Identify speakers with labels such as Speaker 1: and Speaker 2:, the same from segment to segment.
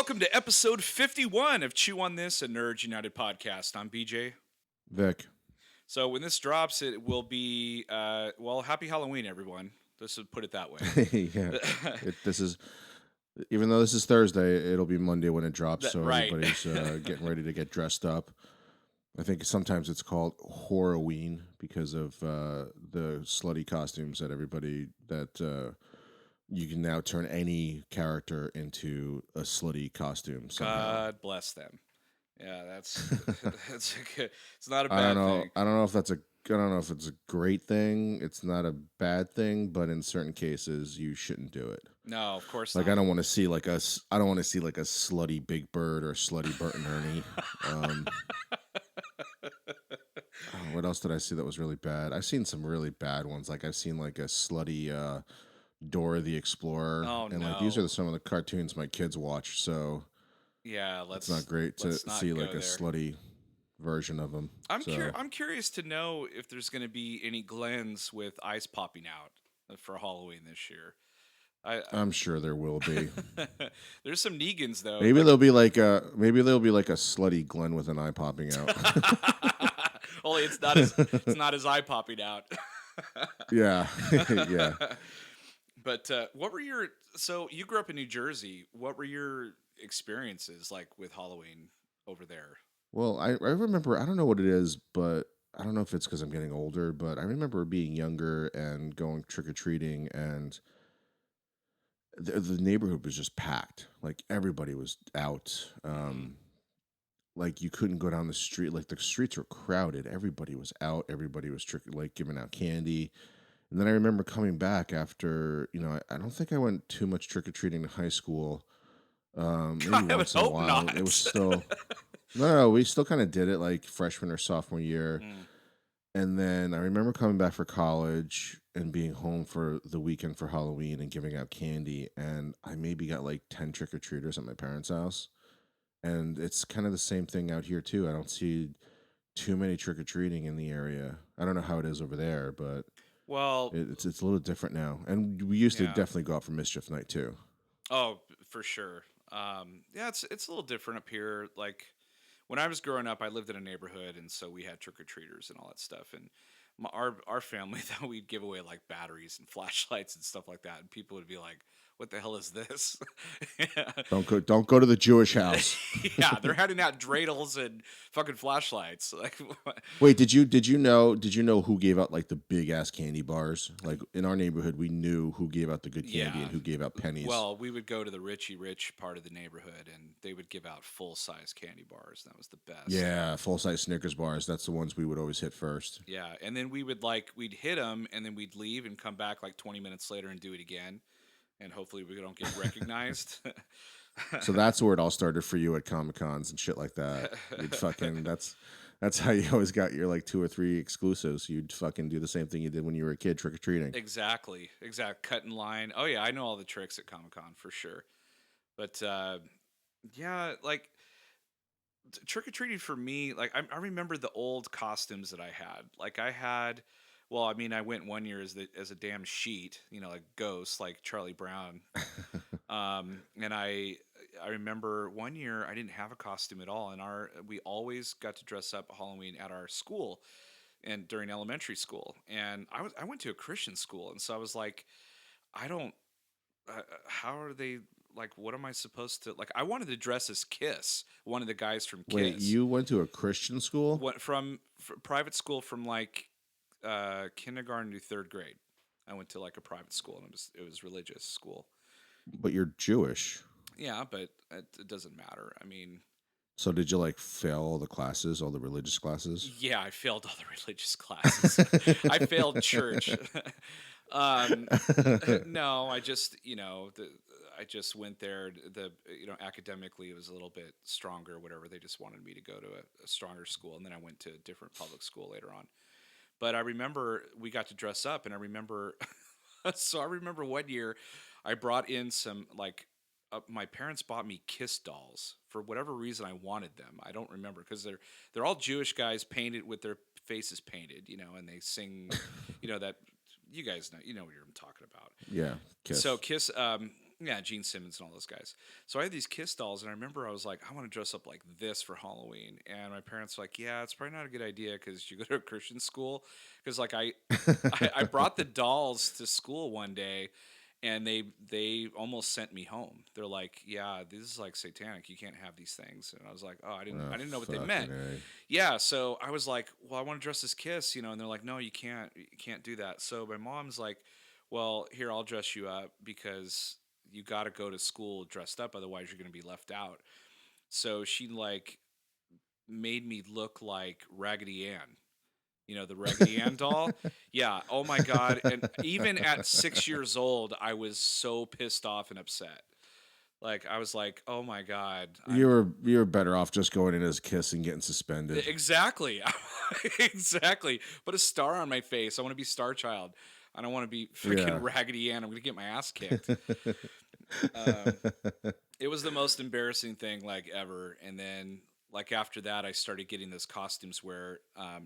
Speaker 1: Welcome to episode 51 of Chew on This, a Nerds United podcast. I'm BJ.
Speaker 2: Vic.
Speaker 1: So when this drops, it will be, happy Halloween, everyone. Let's put it that way.
Speaker 2: Yeah. This is even though this is Thursday, it'll be Monday when it drops, so
Speaker 1: Right.
Speaker 2: everybody's getting ready to get dressed up. I think sometimes it's called Horroween because of the slutty costumes that you can now turn any character into a slutty costume somehow.
Speaker 1: God bless them. Yeah, that's a good. It's not a
Speaker 2: I don't
Speaker 1: bad
Speaker 2: know.
Speaker 1: thing.
Speaker 2: I don't know if that's a. I don't know if it's a great thing. It's not a bad thing, but in certain cases, you shouldn't do it.
Speaker 1: No, of course
Speaker 2: Like
Speaker 1: not.
Speaker 2: I don't want to see like I don't want to see like a slutty Big Bird or slutty Bert and Ernie. What else did I see that was really bad? I've seen some really bad ones. Like I've seen like a slutty Dora the Explorer,
Speaker 1: Oh,
Speaker 2: and like these
Speaker 1: no.
Speaker 2: are some of the cartoons my kids watch. So
Speaker 1: Yeah,
Speaker 2: it's not great to
Speaker 1: let's not
Speaker 2: see
Speaker 1: go
Speaker 2: like a
Speaker 1: there.
Speaker 2: slutty version of them.
Speaker 1: I'm curious to know if there's going to be any Glens with eyes popping out for Halloween this year.
Speaker 2: I'm sure there will be.
Speaker 1: There's some Negans though.
Speaker 2: Maybe there'll be like a slutty Glenn with an eye popping out.
Speaker 1: Only it's not his eye popping out.
Speaker 2: Yeah, yeah.
Speaker 1: But so you grew up in New Jersey. What were your experiences like with Halloween over there?
Speaker 2: Well, I remember, I don't know what it is, but I don't know if it's because I'm getting older, but I remember being younger and going trick or treating, and the neighborhood was just packed. Like everybody was out. Like you couldn't go down the street. Like the streets were crowded. Everybody was out. Everybody was like giving out candy. And then I remember coming back after, I don't think I went too much trick or treating in high school. Maybe
Speaker 1: I would
Speaker 2: once in a
Speaker 1: hope
Speaker 2: while.
Speaker 1: not.
Speaker 2: It was still. No, we still kind of did it like freshman or sophomore year.
Speaker 1: Mm.
Speaker 2: And then I remember coming back for college and being home for the weekend for Halloween and giving out candy. And I maybe got like 10 trick or treaters at my parents' house. And it's kind of the same thing out here, too. I don't see too many trick or treating in the area. I don't know how it is over there, but
Speaker 1: Well,
Speaker 2: it's a little different now. And we used to
Speaker 1: yeah.
Speaker 2: definitely go out for Mischief Night, too.
Speaker 1: Oh, for sure. Yeah, it's a little different up here. Like when I was growing up, I lived in a neighborhood, and so we had trick or treaters and all that stuff. And our family, though, we'd give away like batteries and flashlights and stuff like that, and people would be like, "What the hell is this?"
Speaker 2: Don't go to the Jewish house.
Speaker 1: Yeah, they're handing out dreidels and fucking flashlights. Like,
Speaker 2: Wait, did you know who gave out like the big ass candy bars? Like in our neighborhood, we knew who gave out the good candy
Speaker 1: yeah.
Speaker 2: and who gave out pennies.
Speaker 1: Well, we would go to the Richie Rich part of the neighborhood, and they would give out full size candy bars. That was the best.
Speaker 2: Yeah, full size Snickers bars. That's the ones we would always hit first.
Speaker 1: Yeah, and then we'd hit them, and then we'd leave and come back like 20 minutes later and do it again, and hopefully we don't get recognized.
Speaker 2: So that's where it all started for you at Comic Cons and shit like that. You'd fucking that's how you always got your like 2 or 3 exclusives. You'd fucking do the same thing you did when you were a kid, trick or treating.
Speaker 1: Exactly. Cut in line. Oh yeah, I know all the tricks at Comic Con for sure. But yeah, like trick or treating for me, like I remember the old costumes that I had. Like I had, well, I mean, I went one year as a damn sheet, like ghost, like Charlie Brown. And I remember one year I didn't have a costume at all, and we always got to dress up Halloween at our school, and during elementary school, and I went to a Christian school, and so I was like, I don't, how are they? Like, what am I supposed to like? I wanted to dress as Kiss, one of the guys from Kiss.
Speaker 2: Wait, you went to a Christian school?
Speaker 1: What from private school from like kindergarten to third grade. I went to like a private school, and it was religious school.
Speaker 2: But you're Jewish.
Speaker 1: Yeah, but it doesn't matter. I mean,
Speaker 2: So did you like fail all the classes, all the religious classes?
Speaker 1: yeah, I failed all the religious classes. I failed church. No, I just I just went there. Academically it was a little bit stronger, whatever. They just wanted me to go to a stronger school, and then I went to a different public school later on. But I remember we got to dress up, and I remember, so I remember one year I brought in some like. My parents bought me Kiss dolls for whatever reason. I wanted them. I don't remember because they're all Jewish guys painted with their faces painted, and they sing, that you guys know what I'm talking about.
Speaker 2: Yeah, Kiss.
Speaker 1: So Kiss, Yeah, Gene Simmons and all those guys. So I had these Kiss dolls, and I remember I was like, I want to dress up like this for Halloween. And my parents were like, yeah, it's probably not a good idea because you go to a Christian school. Because like I brought the dolls to school one day, and they almost sent me home. They're like, yeah, this is like satanic. You can't have these things. And I was like, oh, I
Speaker 2: Oh,
Speaker 1: didn't know what they
Speaker 2: fucking
Speaker 1: meant.
Speaker 2: A.
Speaker 1: Yeah, so I was like, well, I want to dress as Kiss, and they're like, no, you can't do that. So my mom's like, well, here, I'll dress you up because you got to go to school dressed up, otherwise you're going to be left out. So she like made me look like Raggedy Ann. The Raggedy Ann doll. Yeah. Oh my god. And even at 6 years old, I was so pissed off and upset. Like I was like, oh my god,
Speaker 2: You were better off just going in as Kiss and getting suspended.
Speaker 1: exactly, exactly. Put a star on my face. I want to be Star Child. I don't want to be freaking
Speaker 2: Yeah.
Speaker 1: Raggedy Ann. I'm gonna get my ass kicked. Um, it was the most embarrassing thing like ever. And then like after that, I started getting those costumes where,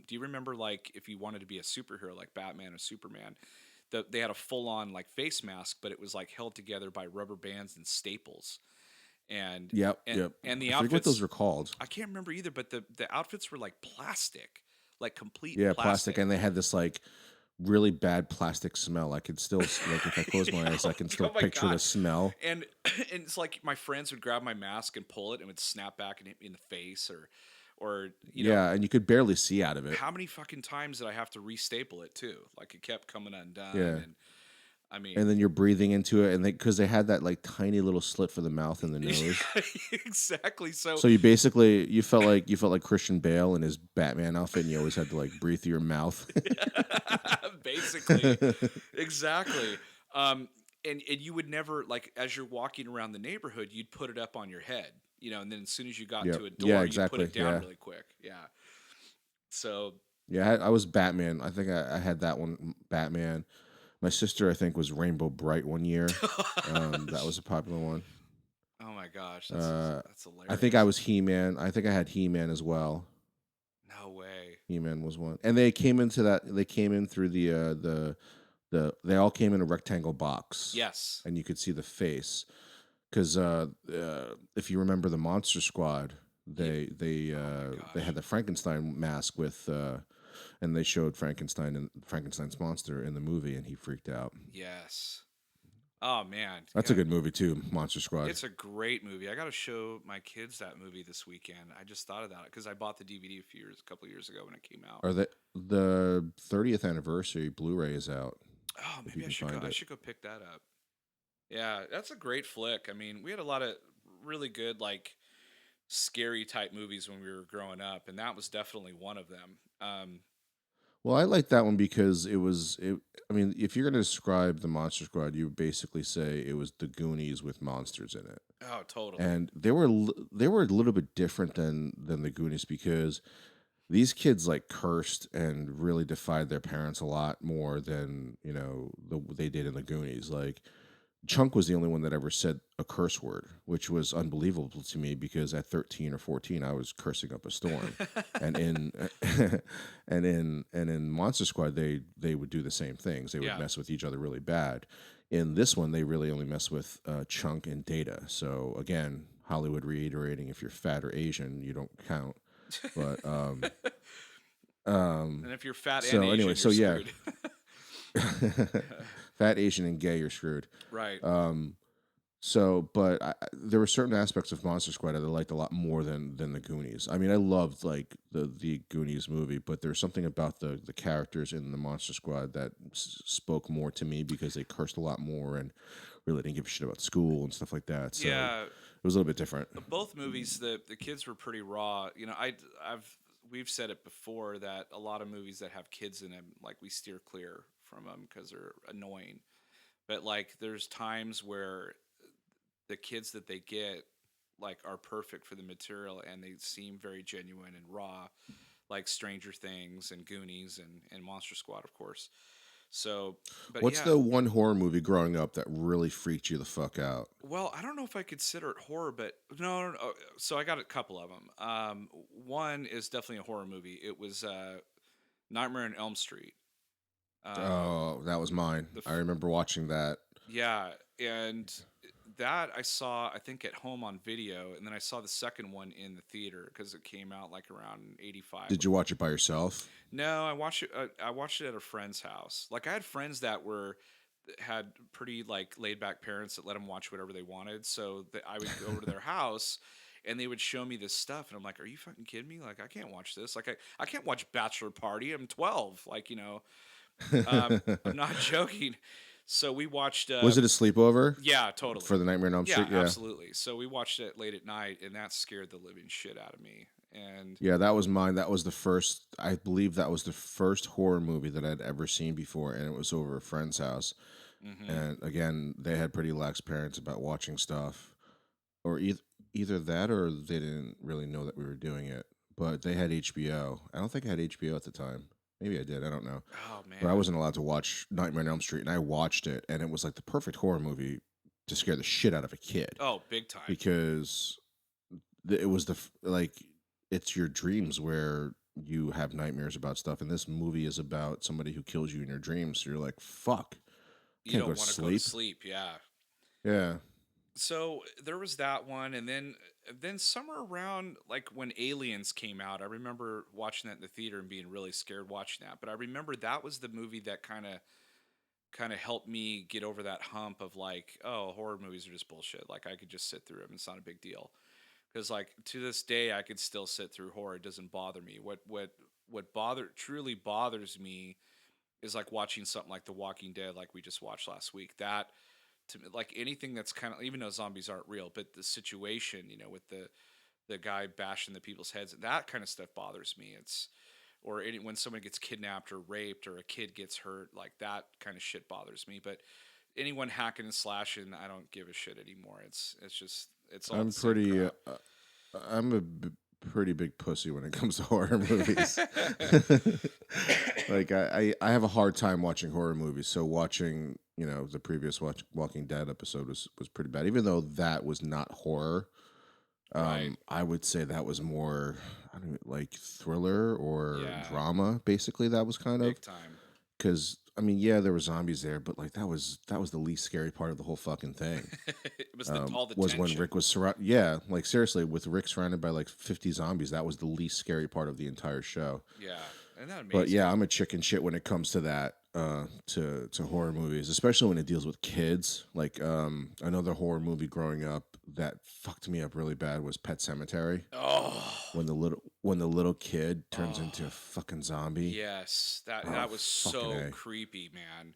Speaker 1: do you remember like if you wanted to be a superhero like Batman or Superman, they had a full on like face mask, but it was like held together by rubber bands and staples. And
Speaker 2: Yep,
Speaker 1: and
Speaker 2: yep.
Speaker 1: and the
Speaker 2: I forget what those
Speaker 1: outfits,
Speaker 2: were called.
Speaker 1: I can't remember either, but the outfits were like plastic, like complete
Speaker 2: Yeah, plastic,
Speaker 1: plastic.
Speaker 2: and they had this like really bad plastic smell. I could still like if I close my eyes, I can still
Speaker 1: Oh my
Speaker 2: picture the
Speaker 1: god.
Speaker 2: smell.
Speaker 1: And and it's like my friends would grab my mask and pull it and it would snap back and hit me in the face, or
Speaker 2: Yeah, and you could barely see out of it.
Speaker 1: how many fucking times did I have to restaple it too? Like it kept coming undone.
Speaker 2: Yeah.
Speaker 1: And I
Speaker 2: And
Speaker 1: mean,
Speaker 2: then you're breathing into it, and because they had that like tiny little slit for the mouth and the nose,
Speaker 1: yeah, exactly. So
Speaker 2: so you felt like Christian Bale in his Batman outfit, and you always had to like breathe through your mouth.
Speaker 1: basically, exactly. Um, and you would never like as you're walking around the neighborhood, you'd put it up on your head, and then as soon as you got
Speaker 2: Yep.
Speaker 1: to a
Speaker 2: Yeah.
Speaker 1: door, you'd put
Speaker 2: Exactly.
Speaker 1: it down
Speaker 2: Yeah.
Speaker 1: really quick. Yeah. So
Speaker 2: Yeah. I was Batman. I think I had that one. Batman. My sister, I think, was Rainbow Bright one year. That was a popular one.
Speaker 1: oh my gosh,
Speaker 2: Uh,
Speaker 1: that's
Speaker 2: I think I
Speaker 1: hilarious.
Speaker 2: was He Man. I think I had He Man as well.
Speaker 1: No way.
Speaker 2: He Man was one, and they came into that. They came in through They all came in a rectangle box,
Speaker 1: Yes.
Speaker 2: and you could see the face. Because if you remember the Monster Squad,
Speaker 1: Yeah. Oh my
Speaker 2: they had
Speaker 1: gosh.
Speaker 2: the Frankenstein mask with, and they showed Frankenstein and Frankenstein's monster in the movie, and he freaked out.
Speaker 1: Yes. Oh man.
Speaker 2: That's a
Speaker 1: Yeah.
Speaker 2: good movie too, Monster Squad.
Speaker 1: It's a great movie. I got to show my kids that movie this weekend. I just thought of that because I bought the DVD a couple years ago when it came out.
Speaker 2: Or the 30th anniversary Blu-ray is out
Speaker 1: Oh,
Speaker 2: if you
Speaker 1: maybe I
Speaker 2: can
Speaker 1: should go.
Speaker 2: find
Speaker 1: I
Speaker 2: it.
Speaker 1: should go pick that up. Yeah, that's a great flick. I mean, we had a lot of really good like scary type movies when we were growing up, and that was definitely one of them.
Speaker 2: Well, I like that one because I mean, if you're going to describe the Monster Squad, you would basically say it was the Goonies with monsters in it.
Speaker 1: Oh, totally.
Speaker 2: And they were a little bit different than the Goonies because these kids like cursed and really defied their parents a lot more than they did in the Goonies. Like Chunk was the only one that ever said a curse word, which was unbelievable to me because at 13 or 14 I was cursing up a storm. And in and in Monster Squad they would do the same things. They would
Speaker 1: Yeah.
Speaker 2: mess with each other really bad. In this one they really only mess with Chunk and Data. So again, Hollywood reiterating if you're fat or Asian, you don't count. But
Speaker 1: And if you're fat and
Speaker 2: so anyway,
Speaker 1: Asian,
Speaker 2: so
Speaker 1: you're
Speaker 2: yeah.
Speaker 1: screwed.
Speaker 2: Fat, Asian, and gay, you're screwed.
Speaker 1: Right.
Speaker 2: But there were certain aspects of Monster Squad that I liked a lot more than the Goonies. I mean, I loved like the Goonies movie, but there's something about the characters in the Monster Squad that spoke more to me because they cursed a lot more and really didn't give a shit about school and stuff like that. So
Speaker 1: Yeah.
Speaker 2: it was a little bit different.
Speaker 1: Both movies, the kids were pretty raw. We've said it before that a lot of movies that have kids in them, like we steer clear from them because they're annoying. But like, there's times where the kids that they get like are perfect for the material and they seem very genuine and raw, like Stranger Things and Goonies and Monster Squad, of course. So, but
Speaker 2: What's
Speaker 1: yeah,
Speaker 2: the one horror movie growing up that really freaked you the fuck out?
Speaker 1: well, I don't know if I consider it horror, but no. So I got a couple of them. One is definitely a horror movie. It was Nightmare on Elm Street. Um,
Speaker 2: Oh, that was mine.
Speaker 1: the
Speaker 2: I
Speaker 1: f-
Speaker 2: remember watching that.
Speaker 1: yeah, and that I saw, I think, at home on video, and then I saw the second one in the theater because it came out like around 85.
Speaker 2: Did you watch it by yourself?
Speaker 1: No, I watched it. I watched it at a friend's house. Like I had friends that had pretty like laid back parents that let them watch whatever they wanted. So that I would go over to their house, and they would show me this stuff, and I'm like, "Are you fucking kidding me? Like I can't watch this. Like I can't watch Bachelor Party. I'm 12. Like I'm not joking." So we watched.
Speaker 2: Was it a sleepover
Speaker 1: Yeah, totally.
Speaker 2: for the Nightmare on Elm
Speaker 1: Yeah,
Speaker 2: Street? Yeah.
Speaker 1: absolutely. So we watched it late at night, and that scared the living shit out of me. And
Speaker 2: Yeah, that was mine. That was the first, I believe that was the first horror movie that I'd ever seen before, and it was over a friend's house.
Speaker 1: hmm
Speaker 2: And again, they had pretty lax parents about watching stuff, or either that or they didn't really know that we were doing it. But they had HBO. I don't think I had HBO at the time. Maybe I did. I don't know.
Speaker 1: oh
Speaker 2: But I
Speaker 1: man,
Speaker 2: wasn't allowed to watch Nightmare on Elm Street, and I watched it, and it was like the perfect horror movie to scare the shit out of a kid
Speaker 1: oh big time.
Speaker 2: because it was like it's your dreams where you have nightmares about stuff, and this movie is about somebody who kills you in your dreams. So you're like, fuck,
Speaker 1: You
Speaker 2: can't go
Speaker 1: don't
Speaker 2: to
Speaker 1: want to go to
Speaker 2: sleep.
Speaker 1: sleep. Yeah.
Speaker 2: Yeah,
Speaker 1: So there was that one, and then somewhere around like when Aliens came out, I remember watching that in the theater and being really scared watching that. But I remember that was the movie that kind of helped me get over that hump of like, oh, horror movies are just bullshit. Like I could just sit through them. It's not a big deal. Because like to this day, I could still sit through horror. It doesn't bother me. What truly bothers me is like watching something like The Walking Dead, like we just watched last week. That to me, like anything that's kind of, even though zombies aren't real, but the situation, with the guy bashing the people's heads, that kind of stuff bothers me. It's when someone gets kidnapped or raped or a kid gets hurt, like that kind of shit bothers me. But anyone hacking and slashing, I don't give a shit anymore. It's just it's all the
Speaker 2: I'm
Speaker 1: same
Speaker 2: pretty.
Speaker 1: crap.
Speaker 2: I'm a pretty big pussy when it comes to horror movies. Like I have a hard time watching horror movies. So watching the previous Walking Dead episode was pretty bad. Even though that was not horror,
Speaker 1: Right.
Speaker 2: I would say that was more I don't know, like thriller or
Speaker 1: Yeah.
Speaker 2: drama. Basically, that was kind of
Speaker 1: Big time.
Speaker 2: because I mean, yeah, there were zombies there, but like that was the least scary part of the whole fucking thing.
Speaker 1: It was all the
Speaker 2: Was when
Speaker 1: tension.
Speaker 2: Rick was surrounded. Yeah, like seriously, with Rick surrounded by like 50 zombies, that was the least scary part of the entire show.
Speaker 1: Yeah. Isn't that
Speaker 2: But
Speaker 1: amazing?
Speaker 2: yeah, I'm a chicken shit when it comes to that. To horror movies, especially when it deals with kids. Like another horror movie growing up that fucked me up really bad was Pet Cemetery.
Speaker 1: Oh.
Speaker 2: When the little kid turns
Speaker 1: Oh.
Speaker 2: into a fucking zombie.
Speaker 1: Yes. That
Speaker 2: Oh
Speaker 1: that was
Speaker 2: fucking
Speaker 1: so
Speaker 2: a!
Speaker 1: creepy, man.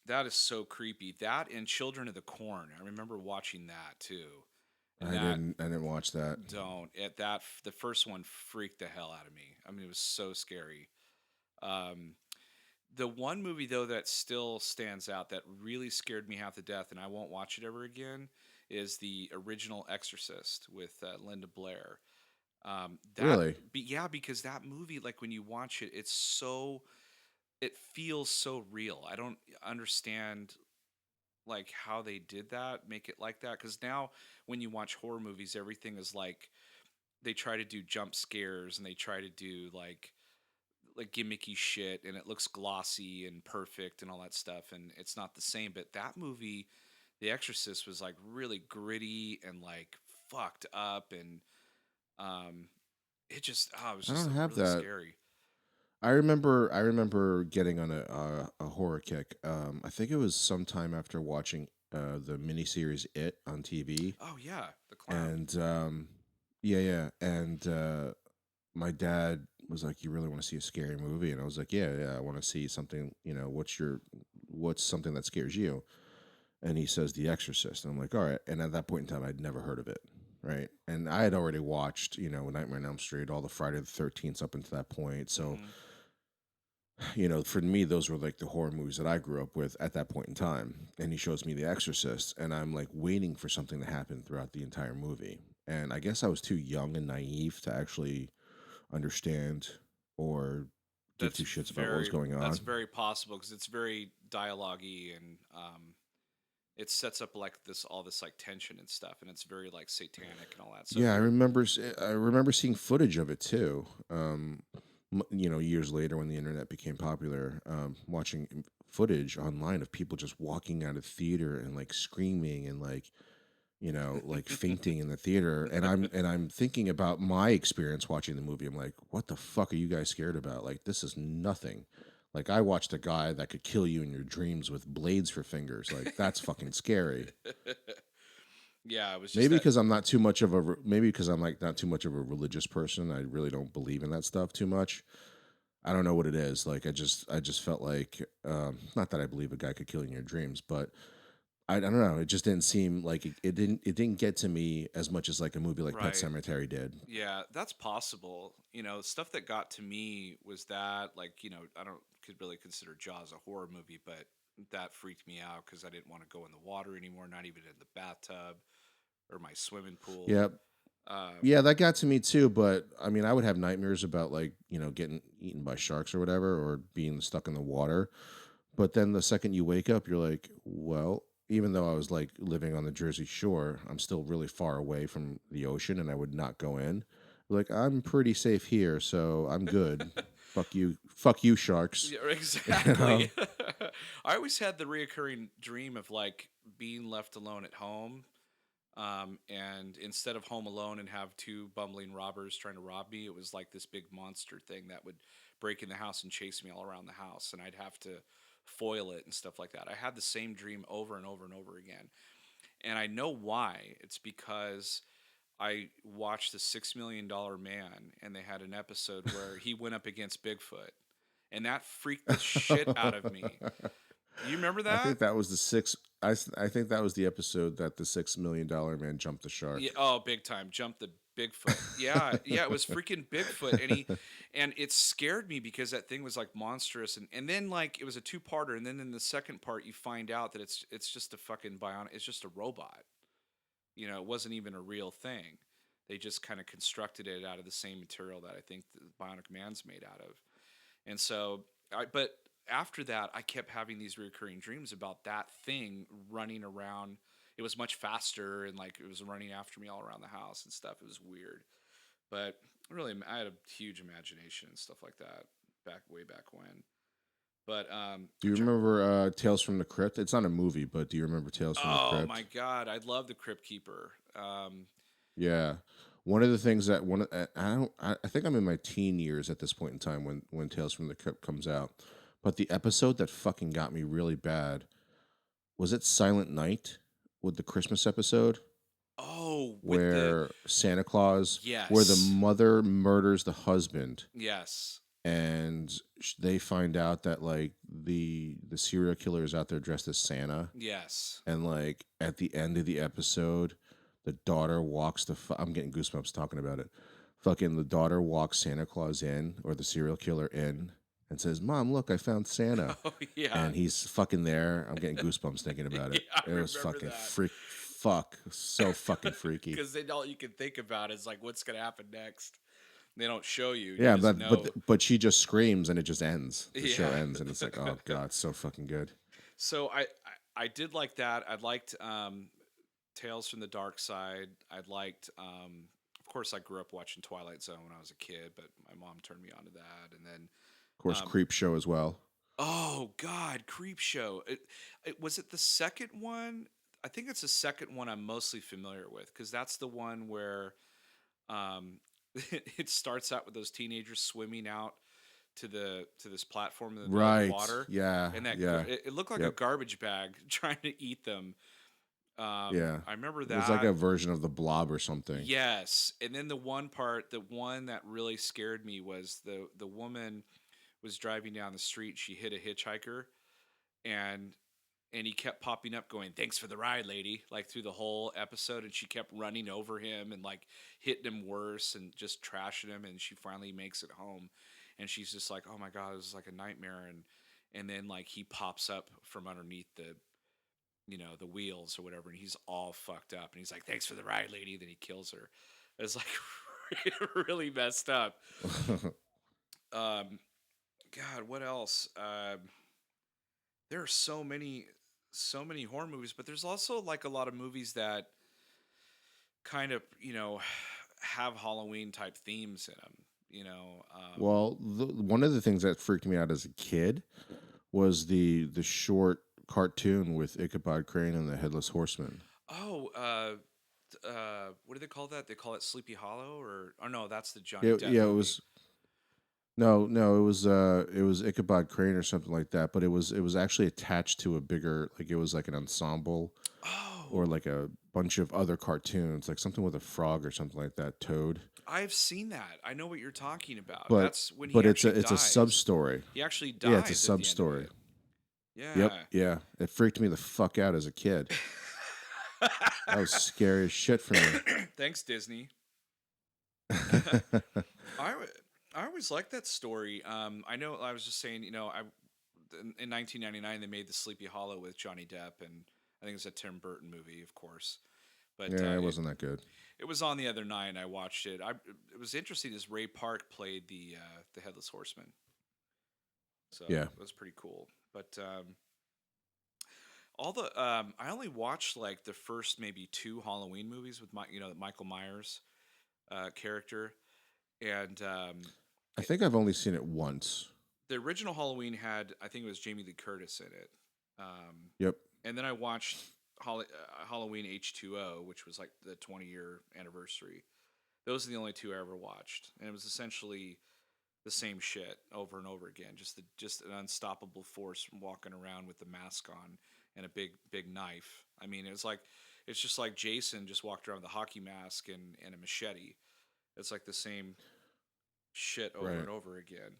Speaker 1: That is so creepy. That and Children of the Corn. I remember watching that too. And
Speaker 2: I
Speaker 1: that
Speaker 2: didn't. I didn't watch that.
Speaker 1: don't at that the first one freaked the hell out of me. I mean, it was so scary. Um, the one movie though that still stands out that really scared me half to death, and I won't watch it ever again, is the original Exorcist with Linda Blair.
Speaker 2: Really?
Speaker 1: Yeah, because that movie, like when you watch it, it feels so real. I don't understand like how they did that, make it like that. Because now when you watch horror movies, everything is like they try to do jump scares and they try to do like gimmicky shit, and it looks glossy and perfect and all that stuff, and it's not the same. But that movie, The Exorcist, was like really gritty and like fucked up, and um it was
Speaker 2: I
Speaker 1: just
Speaker 2: don't
Speaker 1: like
Speaker 2: have
Speaker 1: really
Speaker 2: that.
Speaker 1: scary.
Speaker 2: I remember getting on a horror kick. I think it was sometime after watching the miniseries It on TV,
Speaker 1: Oh yeah, the clown.
Speaker 2: and yeah, yeah, and my dad was like, "You really want to see a scary movie?" And I was like, "Yeah, yeah, I want to see something. What's something that scares you?" And he says, "The Exorcist," and I'm like, "All right." And at that point in time, I'd never heard of it, right? And I had already watched, Nightmare on Elm Street, all the Friday the 13th up until that point, so
Speaker 1: hmm
Speaker 2: for me, those were like the horror movies that I grew up with at that point in time. And he shows me The Exorcist, and I'm like waiting for something to happen throughout the entire movie. And I guess I was too young and naive to actually understand or give two
Speaker 1: That's
Speaker 2: shits about what was going
Speaker 1: that's
Speaker 2: on.
Speaker 1: very possible because it's very dialogue-y, and it sets up like this all this like tension and stuff, and it's very like satanic and all that. So if
Speaker 2: Yeah,
Speaker 1: you're
Speaker 2: I remember seeing footage of it too. years later when the internet became popular, watching footage online of people just walking out of theater and like screaming and like like fainting in the theater, and I'm thinking about my experience watching the movie. I'm like, what the fuck are you guys scared about? Like, this is nothing. Like, I watched a guy that could kill you in your dreams with blades for fingers. Like, that's fucking scary.
Speaker 1: Yeah, it was just
Speaker 2: Maybe
Speaker 1: that.
Speaker 2: because I'm not too much of a maybe because I'm like not too much of a religious person. I really don't believe in that stuff too much. I don't know what it is. Like, I just felt like, not that I believe a guy could kill you in your dreams, but I don't know. It just didn't seem like it didn't get to me as much as like a movie like Pet
Speaker 1: Right.
Speaker 2: Cemetery did.
Speaker 1: Yeah, that's possible. Stuff that got to me was that, like, I don't could really consider Jaws a horror movie, but that freaked me out because I didn't want to go in the water anymore, not even in the bathtub or my swimming pool.
Speaker 2: Yeah,
Speaker 1: Um,
Speaker 2: yeah, that got to me too. But I mean, I would have nightmares about like getting eaten by sharks or whatever, or being stuck in the water. But then the second you wake up, you're like, well, even though I was like living on the Jersey Shore, I'm still really far away from the ocean, and I would not go in. Like, I'm pretty safe here, so I'm good. Fuck you, sharks.
Speaker 1: yeah,
Speaker 2: You
Speaker 1: exactly.
Speaker 2: know?
Speaker 1: I always had the reoccurring dream of like being left alone at home. And instead of home alone and have two bumbling robbers trying to rob me, it was like this big monster thing that would break in the house and chase me all around the house, and I'd have to foil it and stuff like that. I had the same dream over and over and over again. And I know why. It's because I watched the $6 Million Man, and they had an episode where he went up against Bigfoot, and that freaked the shit out of me. You remember
Speaker 2: I
Speaker 1: that?
Speaker 2: think that was the six. I think that was the episode that the $6 million man jumped the
Speaker 1: Yeah,
Speaker 2: shark.
Speaker 1: oh, big time. Jumped the Bigfoot. Yeah, yeah, it was freaking Bigfoot. And it scared me because that thing was like monstrous. And then like it was a two-parter, and then in the second part you find out that it's just a fucking bionic, it's just a robot. It wasn't even a real thing. They just kind of constructed it out of the same material that I think the Bionic Man's made out of. And so but after that, I kept having these recurring dreams about that thing running around. It was much faster, and like it was running after me all around the house and stuff. It was weird, but really, I had a huge imagination and stuff like that way back when. But
Speaker 2: Do you remember Tales from the Crypt? It's not a movie, but do you remember Tales from the
Speaker 1: oh my
Speaker 2: Crypt?
Speaker 1: god, I love the Crypt Keeper.
Speaker 2: Yeah. One of the things that I think I'm in my teen years at this point in time when Tales from the Crypt comes out. But the episode that fucking got me really bad was it Silent Night with the Christmas episode
Speaker 1: Oh, with the
Speaker 2: where Santa Claus where the
Speaker 1: yes,
Speaker 2: mother murders the husband
Speaker 1: yes,
Speaker 2: and they find out that like the serial killer is out there dressed as Santa,
Speaker 1: yes.
Speaker 2: and like at the end of the episode the daughter walks I'm getting goosebumps talking about it. Fucking the daughter walks Santa Claus in, or the serial killer in, and says, "Mom, look, I found Santa."
Speaker 1: Oh yeah,
Speaker 2: And he's fucking there. I'm getting goosebumps thinking about
Speaker 1: yeah.
Speaker 2: it.
Speaker 1: I
Speaker 2: It was
Speaker 1: remember
Speaker 2: fucking
Speaker 1: that.
Speaker 2: so fucking freaky.
Speaker 1: Because then all you can think about is like what's gonna happen next. They don't show you; you
Speaker 2: Yeah,
Speaker 1: just
Speaker 2: but but
Speaker 1: know.
Speaker 2: but she just screams and it just ends. The show
Speaker 1: Yeah.
Speaker 2: ends and it's like, oh god, it's so fucking good.
Speaker 1: So I did like that. I liked Tales from the Dark Side. I liked of course I grew up watching Twilight Zone when I was a kid, but my mom turned me on to that. And then
Speaker 2: Of course,
Speaker 1: um
Speaker 2: Creep Show as well.
Speaker 1: oh god, Creep Show. It was it the second one? I think it's the second one I'm mostly familiar with because that's the one where um it starts out with those teenagers swimming out to this platform in the middle of the
Speaker 2: Right.
Speaker 1: water,
Speaker 2: Yeah.
Speaker 1: and
Speaker 2: Yeah.
Speaker 1: it looked like a
Speaker 2: Yep.
Speaker 1: garbage bag trying to eat them.
Speaker 2: Yeah.
Speaker 1: I remember
Speaker 2: It was like
Speaker 1: that.
Speaker 2: a version of the Blob or something.
Speaker 1: Yes, and then the one part, the one that really scared me was the woman was driving down the street. She hit a hitchhiker, and he kept popping up, going, "Thanks for the ride, lady," like through the whole episode, and she kept running over him and like hitting him worse and just trashing him. And she finally makes it home, and she's just like, "Oh my god, this is like a nightmare." And then like he pops up from underneath the wheels or whatever, and he's all fucked up, and he's like, "Thanks for the ride, lady." Then he kills her. It's like really messed up. Um, God, what else? There are so many horror movies, but there's also like a lot of movies that kind of have Halloween type themes in them. You know,
Speaker 2: Well, one of the things that freaked me out as a kid was the short cartoon with Ichabod Crane and the Headless Horseman.
Speaker 1: oh, what do they call that? They call it Sleepy Hollow, or oh no, that's the Johnny Depp
Speaker 2: Yeah, it
Speaker 1: movie.
Speaker 2: was no, it was Ichabod Crane or something like that, but it was actually attached to a bigger, like it was like an ensemble or
Speaker 1: Oh,
Speaker 2: like a bunch of other cartoons, like something with a frog or something like that, Toad.
Speaker 1: I've seen that. I know what you're talking about.
Speaker 2: But
Speaker 1: That's when he
Speaker 2: but
Speaker 1: actually
Speaker 2: it's a sub
Speaker 1: dies.
Speaker 2: story.
Speaker 1: He actually
Speaker 2: Yeah, it's a
Speaker 1: dies at
Speaker 2: sub
Speaker 1: the end of
Speaker 2: story.
Speaker 1: it.
Speaker 2: Yep,
Speaker 1: Yeah.
Speaker 2: yeah. It freaked me the fuck out as a kid. That was scary as shit for me.
Speaker 1: Thanks, Disney. I w- I always liked that story. I know I was just saying, in 1999 they made the Sleepy Hollow with Johnny Depp, and I think it's a Tim Burton movie, of course. But
Speaker 2: Yeah, it wasn't that good.
Speaker 1: it was on the other night, and I watched it. It was interesting as Ray Park played the Headless Horseman, so
Speaker 2: Yeah.
Speaker 1: it was pretty cool. But all the I only watched like the first maybe two Halloween movies with the Michael Myers character, and
Speaker 2: I think I've only seen it once.
Speaker 1: the original Halloween had, I think it was Jamie Lee Curtis in it. Um,
Speaker 2: Yep.
Speaker 1: and then I watched Halloween H2O, which was like the 20-year anniversary. Those are the only two I ever watched, and it was essentially the same shit over and over again. Just an unstoppable force walking around with the mask on and a big knife. I mean, it's just like Jason just walked around with a hockey mask and a machete. It's like the same shit over
Speaker 2: Right.
Speaker 1: and over again.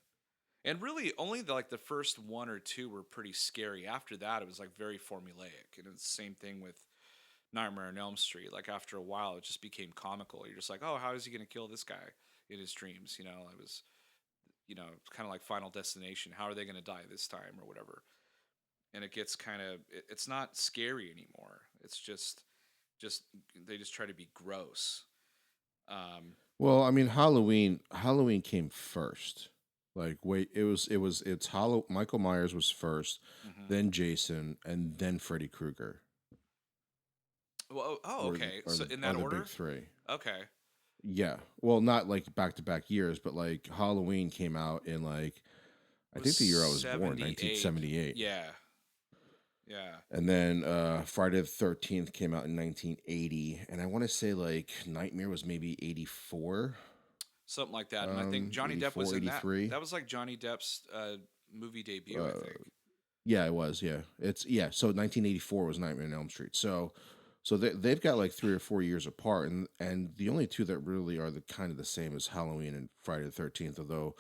Speaker 1: And really, only like the first one or two were pretty scary. After that, it was like very formulaic, and it's the same thing with Nightmare on Elm Street. Like after a while, it just became comical. You're just like, oh, how is he going to kill this guy in his dreams? It was, kind of like Final Destination. How are they going to die this time or whatever? And it gets it's not scary anymore. It's just they just try to be gross. Um,
Speaker 2: Well, I mean, Halloween came first. Like, wait, it's Michael Myers was first,
Speaker 1: mhm.
Speaker 2: then Jason, and then Freddy Krueger
Speaker 1: Well, oh, okay. So in
Speaker 2: are
Speaker 1: that
Speaker 2: the big
Speaker 1: order?
Speaker 2: three.
Speaker 1: Okay.
Speaker 2: Yeah. Well, not like back to back years, but like Halloween came out in like I
Speaker 1: It was
Speaker 2: think the year I was born,
Speaker 1: 78.
Speaker 2: 1978.
Speaker 1: Yeah. Yeah.
Speaker 2: And then Friday the 13th came out in 1980, and I want to say like Nightmare was maybe 84,
Speaker 1: Something like that. And I think Johnny Depp was
Speaker 2: 84,
Speaker 1: in that.
Speaker 2: 83.
Speaker 1: That was like Johnny Depp's movie debut, I
Speaker 2: Uh,
Speaker 1: think.
Speaker 2: yeah, it was. Yeah, it's yeah. So 1984 was Nightmare on Elm Street. So they've got like 3 or 4 years apart, and the only two that really are the kind of the same is Halloween and Friday the 13th. Although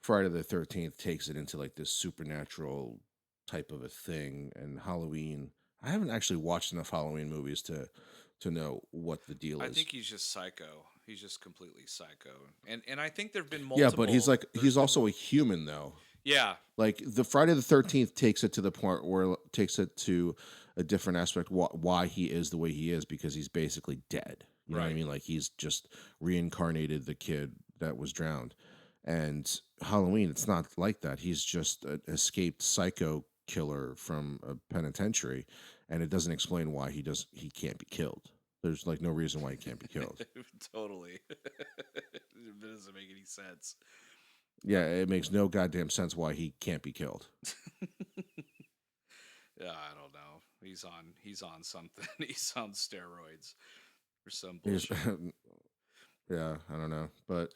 Speaker 2: Friday the 13th takes it into like this supernatural type of a thing, and Halloween. I haven't actually watched enough Halloween movies to know what the deal
Speaker 1: I
Speaker 2: is.
Speaker 1: think he's just psycho. He's just completely psycho. And I think there've been
Speaker 2: Yeah, but
Speaker 1: multiple. There's
Speaker 2: he's
Speaker 1: been
Speaker 2: also a human though.
Speaker 1: yeah,
Speaker 2: Like the Friday the 13th takes it to the point where takes it to a different aspect why he is the way he is because he's basically dead. You know what I
Speaker 1: right.
Speaker 2: mean? Like he's just reincarnated the kid that was drowned. And Halloween, it's not like that. He's just an escaped psycho killer from a penitentiary, and it doesn't explain why he can't be killed. There's like no reason why he can't be killed.
Speaker 1: Totally. It doesn't make any sense.
Speaker 2: Yeah, it makes no goddamn sense why he can't be killed.
Speaker 1: Yeah, I don't know. He's on something. He's on steroids or some
Speaker 2: He's,
Speaker 1: bullshit.
Speaker 2: yeah, I don't know, but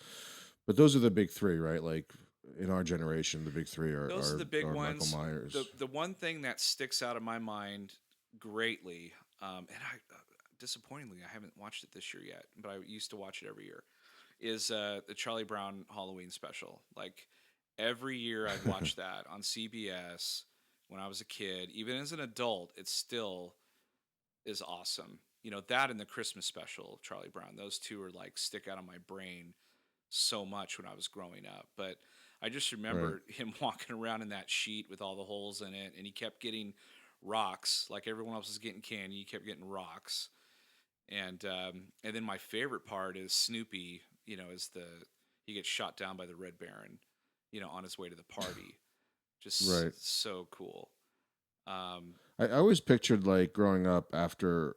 Speaker 2: those are the big three, right? Like in our generation, the big three
Speaker 1: Those are the big
Speaker 2: are Michael
Speaker 1: ones. The
Speaker 2: Myers.
Speaker 1: the one thing that sticks out of my mind greatly, and disappointingly I haven't watched it this year yet, but I used to watch it every year. Is the Charlie Brown Halloween special? Like every year I'd watch that on CBS when I was a kid. Even as an adult, it still is awesome. That and the Christmas special of Charlie Brown. Those two are like stick out of my brain so much when I was growing up. But I just
Speaker 2: Right.
Speaker 1: remember him walking around in that sheet with all the holes in it, and he kept getting rocks like everyone else was getting candy. He kept getting rocks, and then my favorite part is Snoopy. Is the he gets shot down by the Red Baron. On his way to the party. Just
Speaker 2: Right.
Speaker 1: so cool. Um,
Speaker 2: I always pictured like growing up after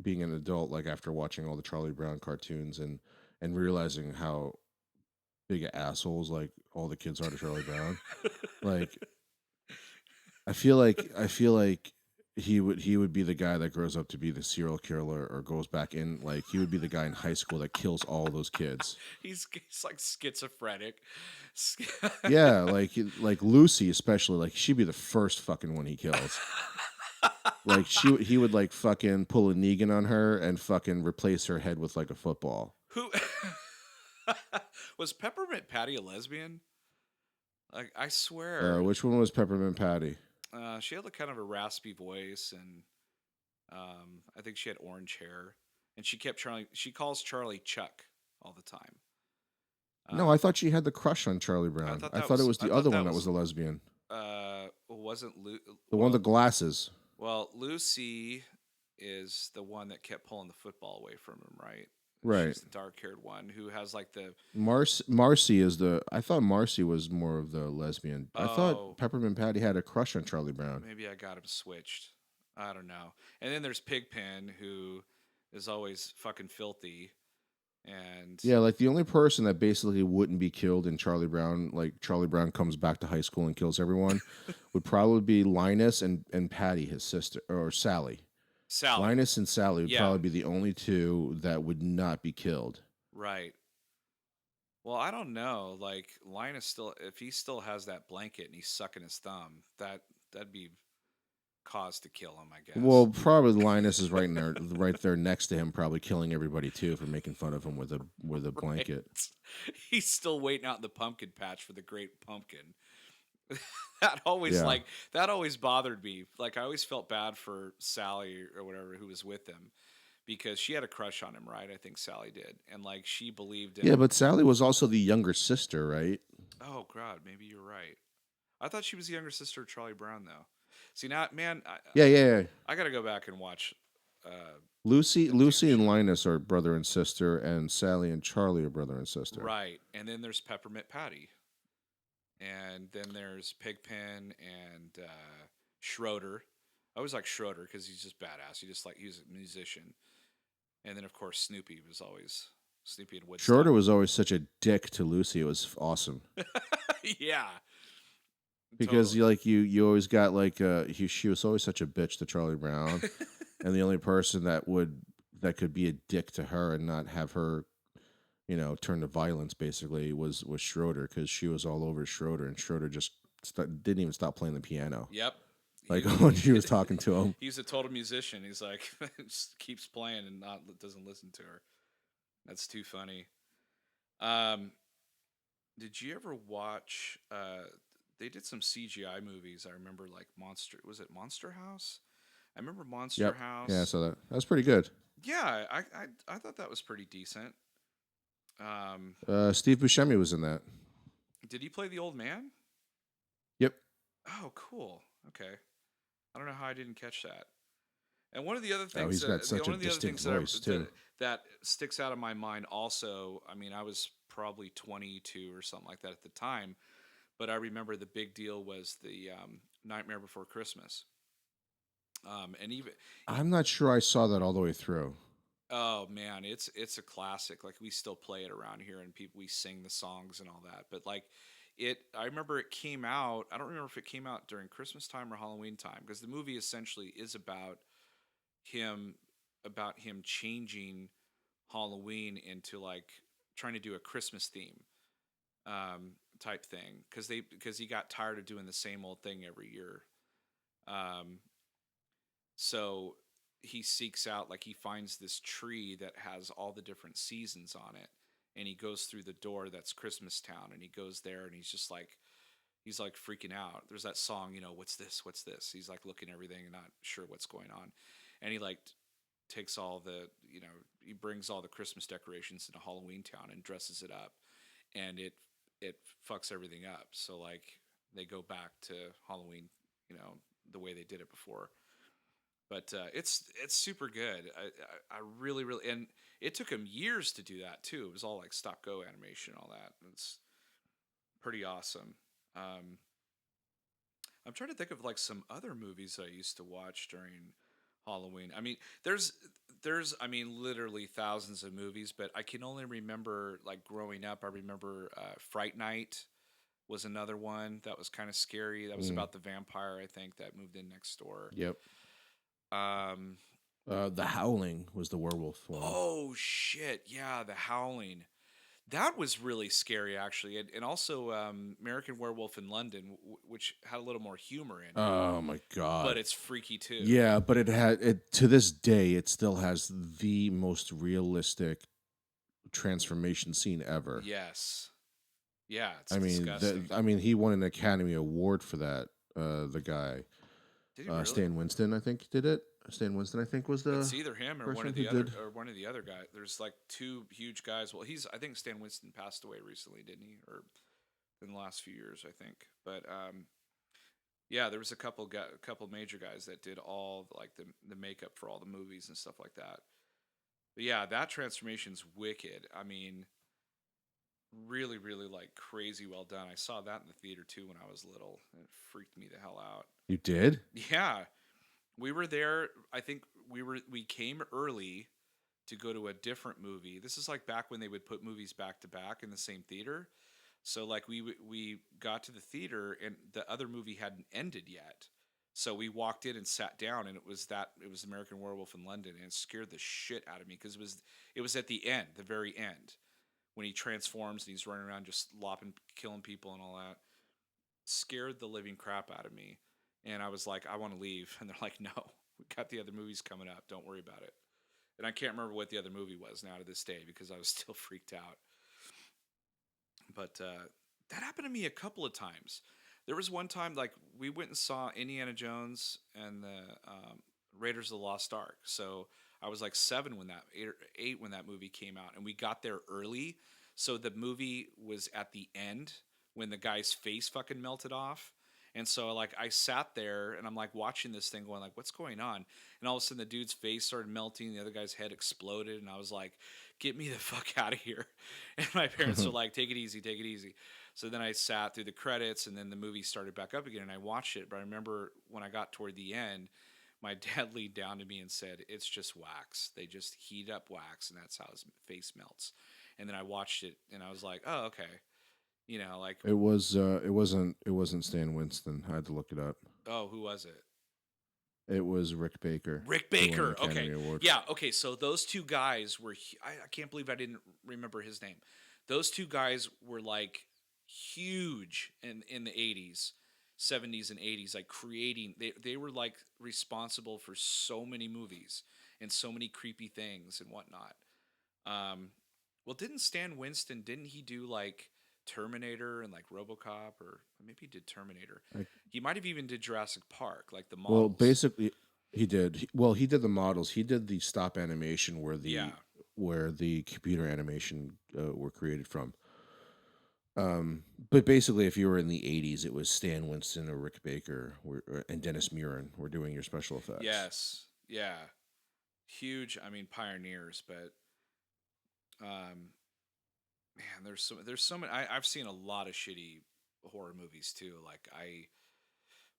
Speaker 2: being an adult, like after watching all the Charlie Brown cartoons and realizing how big assholes like all the kids are to Charlie Brown. Like I feel like he would be the guy that grows up to be the serial killer or goes back in like he would be the guy in high school that kills all those kids.
Speaker 1: He's like schizophrenic.
Speaker 2: Yeah, like Lucy especially, like she'd be the first fucking one he kills. Like he would like fucking pull a Negan on her and fucking replace her head with like a football.
Speaker 1: Who was Peppermint Patty a lesbian? Like I swear,
Speaker 2: Which one was Peppermint Patty?
Speaker 1: she had like kind of a raspy voice, and I think she had orange hair, and she kept Charlie. She calls Charlie Chuck all the time.
Speaker 2: No, I
Speaker 1: Um,
Speaker 2: thought she had the crush on Charlie Brown. I thought it was
Speaker 1: I
Speaker 2: the
Speaker 1: thought
Speaker 2: other
Speaker 1: that
Speaker 2: one that was
Speaker 1: was
Speaker 2: the lesbian.
Speaker 1: wasn't
Speaker 2: The one with the glasses.
Speaker 1: well, Lucy is the one that kept pulling the football away from him, right?
Speaker 2: Right.
Speaker 1: She's the dark-haired one who has like the
Speaker 2: Marcy is the. I thought Marcy was more of the lesbian. I thought
Speaker 1: oh,
Speaker 2: Peppermint Patty had a crush on Charlie Brown.
Speaker 1: maybe I got him switched. I don't know. And then there's Pigpen who is always fucking filthy, and
Speaker 2: Yeah, like the only person that basically wouldn't be killed in Charlie Brown, like Charlie Brown comes back to high school and kills everyone, would probably be Linus and Patty, his sister, or Sally.
Speaker 1: Sally.
Speaker 2: Linus and Sally would
Speaker 1: Yeah,
Speaker 2: probably be the only two that would not be killed.
Speaker 1: right. Well, I don't know. Like Linus still, if he still has that blanket and he's sucking his thumb, that'd be cause to kill him, I guess.
Speaker 2: Well, probably Linus is right there next to him, probably killing everybody too for making fun of him with a
Speaker 1: Right.
Speaker 2: blanket.
Speaker 1: He's still waiting out in the pumpkin patch for the great pumpkin. that always
Speaker 2: Yeah.
Speaker 1: like that always bothered me. Like I always felt bad for Sally or whatever who was with him because she had a crush on him, right? I think Sally did. And like she believed
Speaker 2: Yeah,
Speaker 1: him.
Speaker 2: but Sally was also the younger sister, right?
Speaker 1: Oh god, maybe you're right. I thought she was the younger sister of Charlie Brown though. See now, man,
Speaker 2: Yeah, yeah, yeah.
Speaker 1: I got to go back and watch the damn
Speaker 2: Lucy and
Speaker 1: show.
Speaker 2: Linus are brother and sister, and Sally and Charlie are brother and sister.
Speaker 1: Right. And then there's Peppermint Patty. And then there's Pigpen and Schroeder. I always like Schroeder because he's just badass. He's a musician. And then of course Snoopy was always Snoopy and Woodstock.
Speaker 2: Schroeder was always such a dick to Lucy. It was awesome
Speaker 1: Yeah,
Speaker 2: because
Speaker 1: totally.
Speaker 2: you always got like she was always such a bitch to Charlie Brown, and the only person that could be a dick to her and not have her turn to violence basically was Schroeder because she was all over Schroeder and Schroeder just didn't even stop playing the piano
Speaker 1: Yep.
Speaker 2: like
Speaker 1: He,
Speaker 2: when she was talking to him.
Speaker 1: he's a total musician. He's like just keeps playing and not doesn't listen to her. That's too funny. Um, did you ever watch? They did some CGI movies. I remember like Monster. Was it Monster House? I remember Monster
Speaker 2: Yep. Yeah,
Speaker 1: House.
Speaker 2: so that was pretty good.
Speaker 1: Yeah, I thought that was pretty decent. Um,
Speaker 2: Steve Buscemi was in that.
Speaker 1: did he play the old man?
Speaker 2: Yep.
Speaker 1: Oh, cool. Okay. I don't know how I didn't catch that. And one of the other
Speaker 2: Oh,
Speaker 1: things
Speaker 2: he's got such a
Speaker 1: one of the other
Speaker 2: distinct
Speaker 1: things
Speaker 2: voice too.
Speaker 1: that sticks out of my mind also, I mean, I was probably 22 or something like that at the time, but I remember the big deal was the Nightmare Before Christmas. And even
Speaker 2: I'm not sure I saw that all the way through.
Speaker 1: oh man, it's a classic. Like we still play it around here, and people we sing the songs and all that. But like I remember it came out. I don't remember if it came out during Christmas time or Halloween time because the movie essentially is him about him changing Halloween into like trying to do a Christmas theme type thing because he got tired of doing the same old thing every year. Um, so he seeks out like he finds this tree that has all the different seasons on it, and he goes through the door that's Christmas Town, and he goes there, and he's like freaking out. There's that song, what's this? What's this? He's like looking at everything and not sure what's going on, and he like takes all the he brings all the Christmas decorations into Halloween Town and dresses it up, and it fucks everything up. So like they go back to Halloween, the way they did it before. But it's super good. I really really and it took him years to do that too. It was all like stop go animation and all that. It's pretty awesome. Um, I'm trying to think of like some other movies I used to watch during Halloween. I mean, there's I mean literally thousands of movies, but I can only remember like growing up. I remember Fright Night was another one that was kind of scary. That was
Speaker 2: Mm,
Speaker 1: about the vampire, I think, that moved in next door.
Speaker 2: yep.
Speaker 1: Um,
Speaker 2: The Howling was the werewolf one.
Speaker 1: oh shit, yeah, The Howling. That was really scary, actually, and also American Werewolf in London, which had a little more humor in it,
Speaker 2: Oh my
Speaker 1: but
Speaker 2: god.
Speaker 1: it's freaky too.
Speaker 2: Yeah, but it had it to this day. It still has the most realistic transformation scene ever.
Speaker 1: Yes, yeah, it's
Speaker 2: I mean,
Speaker 1: disgusting.
Speaker 2: he won an Academy Award for that. The guy,
Speaker 1: Did he really?
Speaker 2: Stan Winston, I think, did it. Stan Winston, I think, was the
Speaker 1: It's either him or one
Speaker 2: person
Speaker 1: of
Speaker 2: who
Speaker 1: the other
Speaker 2: did.
Speaker 1: or one of the other guys. There's like two huge guys. Well, he's I think Stan Winston passed away recently, didn't he? Or in the last few years, I think. But yeah, there was a couple major guys that did all like the makeup for all the movies and stuff like that. But yeah, that transformation's wicked. I mean, really, really like crazy well done. I saw that in the theater too when I was little, and it freaked me the hell out.
Speaker 2: You did?
Speaker 1: Yeah, we were there. I think we came early to go to a different movie. This is like back when they would put movies back to back in the same theater. So like we got to the theater and the other movie hadn't ended yet. So we walked in and sat down and it was American Werewolf in London, and it scared the shit out of me because it was at the end, the very end, when he transforms and he's running around just lopping killing people and all that. Scared the living crap out of me. And I was like, I want to leave. And they're like, no, we got the other movies coming up. Don't worry about it. And I can't remember what the other movie was now to this day because I was still freaked out. But that happened to me a couple of times. There was one time like we went and saw Indiana Jones and the Raiders of the Lost Ark. So I was like 7 when that 8 when that movie came out, and we got there early. So the movie was at the end when the guy's face fucking melted off. And so like I sat there and I'm like watching this thing going like what's going on? And all of a sudden the dude's face started melting, the other guy's head exploded, and I was like, get me the fuck out of here. And my parents were like, take it easy, take it easy. So then I sat through the credits and then the movie started back up again and I watched it. But I remember when I got toward the end, my dad leaned down to me and said, it's just wax. They just heat up wax and that's how his face melts. And then I watched it and I was like, oh, okay. You know, like,
Speaker 2: It wasn't Stan Winston. I had to look it up.
Speaker 1: oh, who was it?
Speaker 2: It was Rick Baker.
Speaker 1: Rick
Speaker 2: Who won an
Speaker 1: Baker.
Speaker 2: Academy
Speaker 1: Okay.
Speaker 2: Award.
Speaker 1: Yeah. Okay. So those two guys were, I can't believe I didn't remember his name. Those two guys were like huge in the 80s, 70s, and 80s, like creating, they were like responsible for so many movies and so many creepy things and whatnot. Um, well, didn't Stan Winston, didn't he do like Terminator and like Robocop, or maybe he did Terminator?
Speaker 2: Like,
Speaker 1: He might have even did Jurassic Park, like the
Speaker 2: well,
Speaker 1: models.
Speaker 2: basically, he did. He did the models. He did the stop animation
Speaker 1: Yeah.
Speaker 2: where the computer animation were created from. But basically, if you were in the '80s, it was Stan Winston or Rick Baker and Dennis Muren were doing your special effects.
Speaker 1: Yes. Yeah. Huge. I mean, pioneers, but um, man, there's so many. I've seen a lot of shitty horror movies too. Like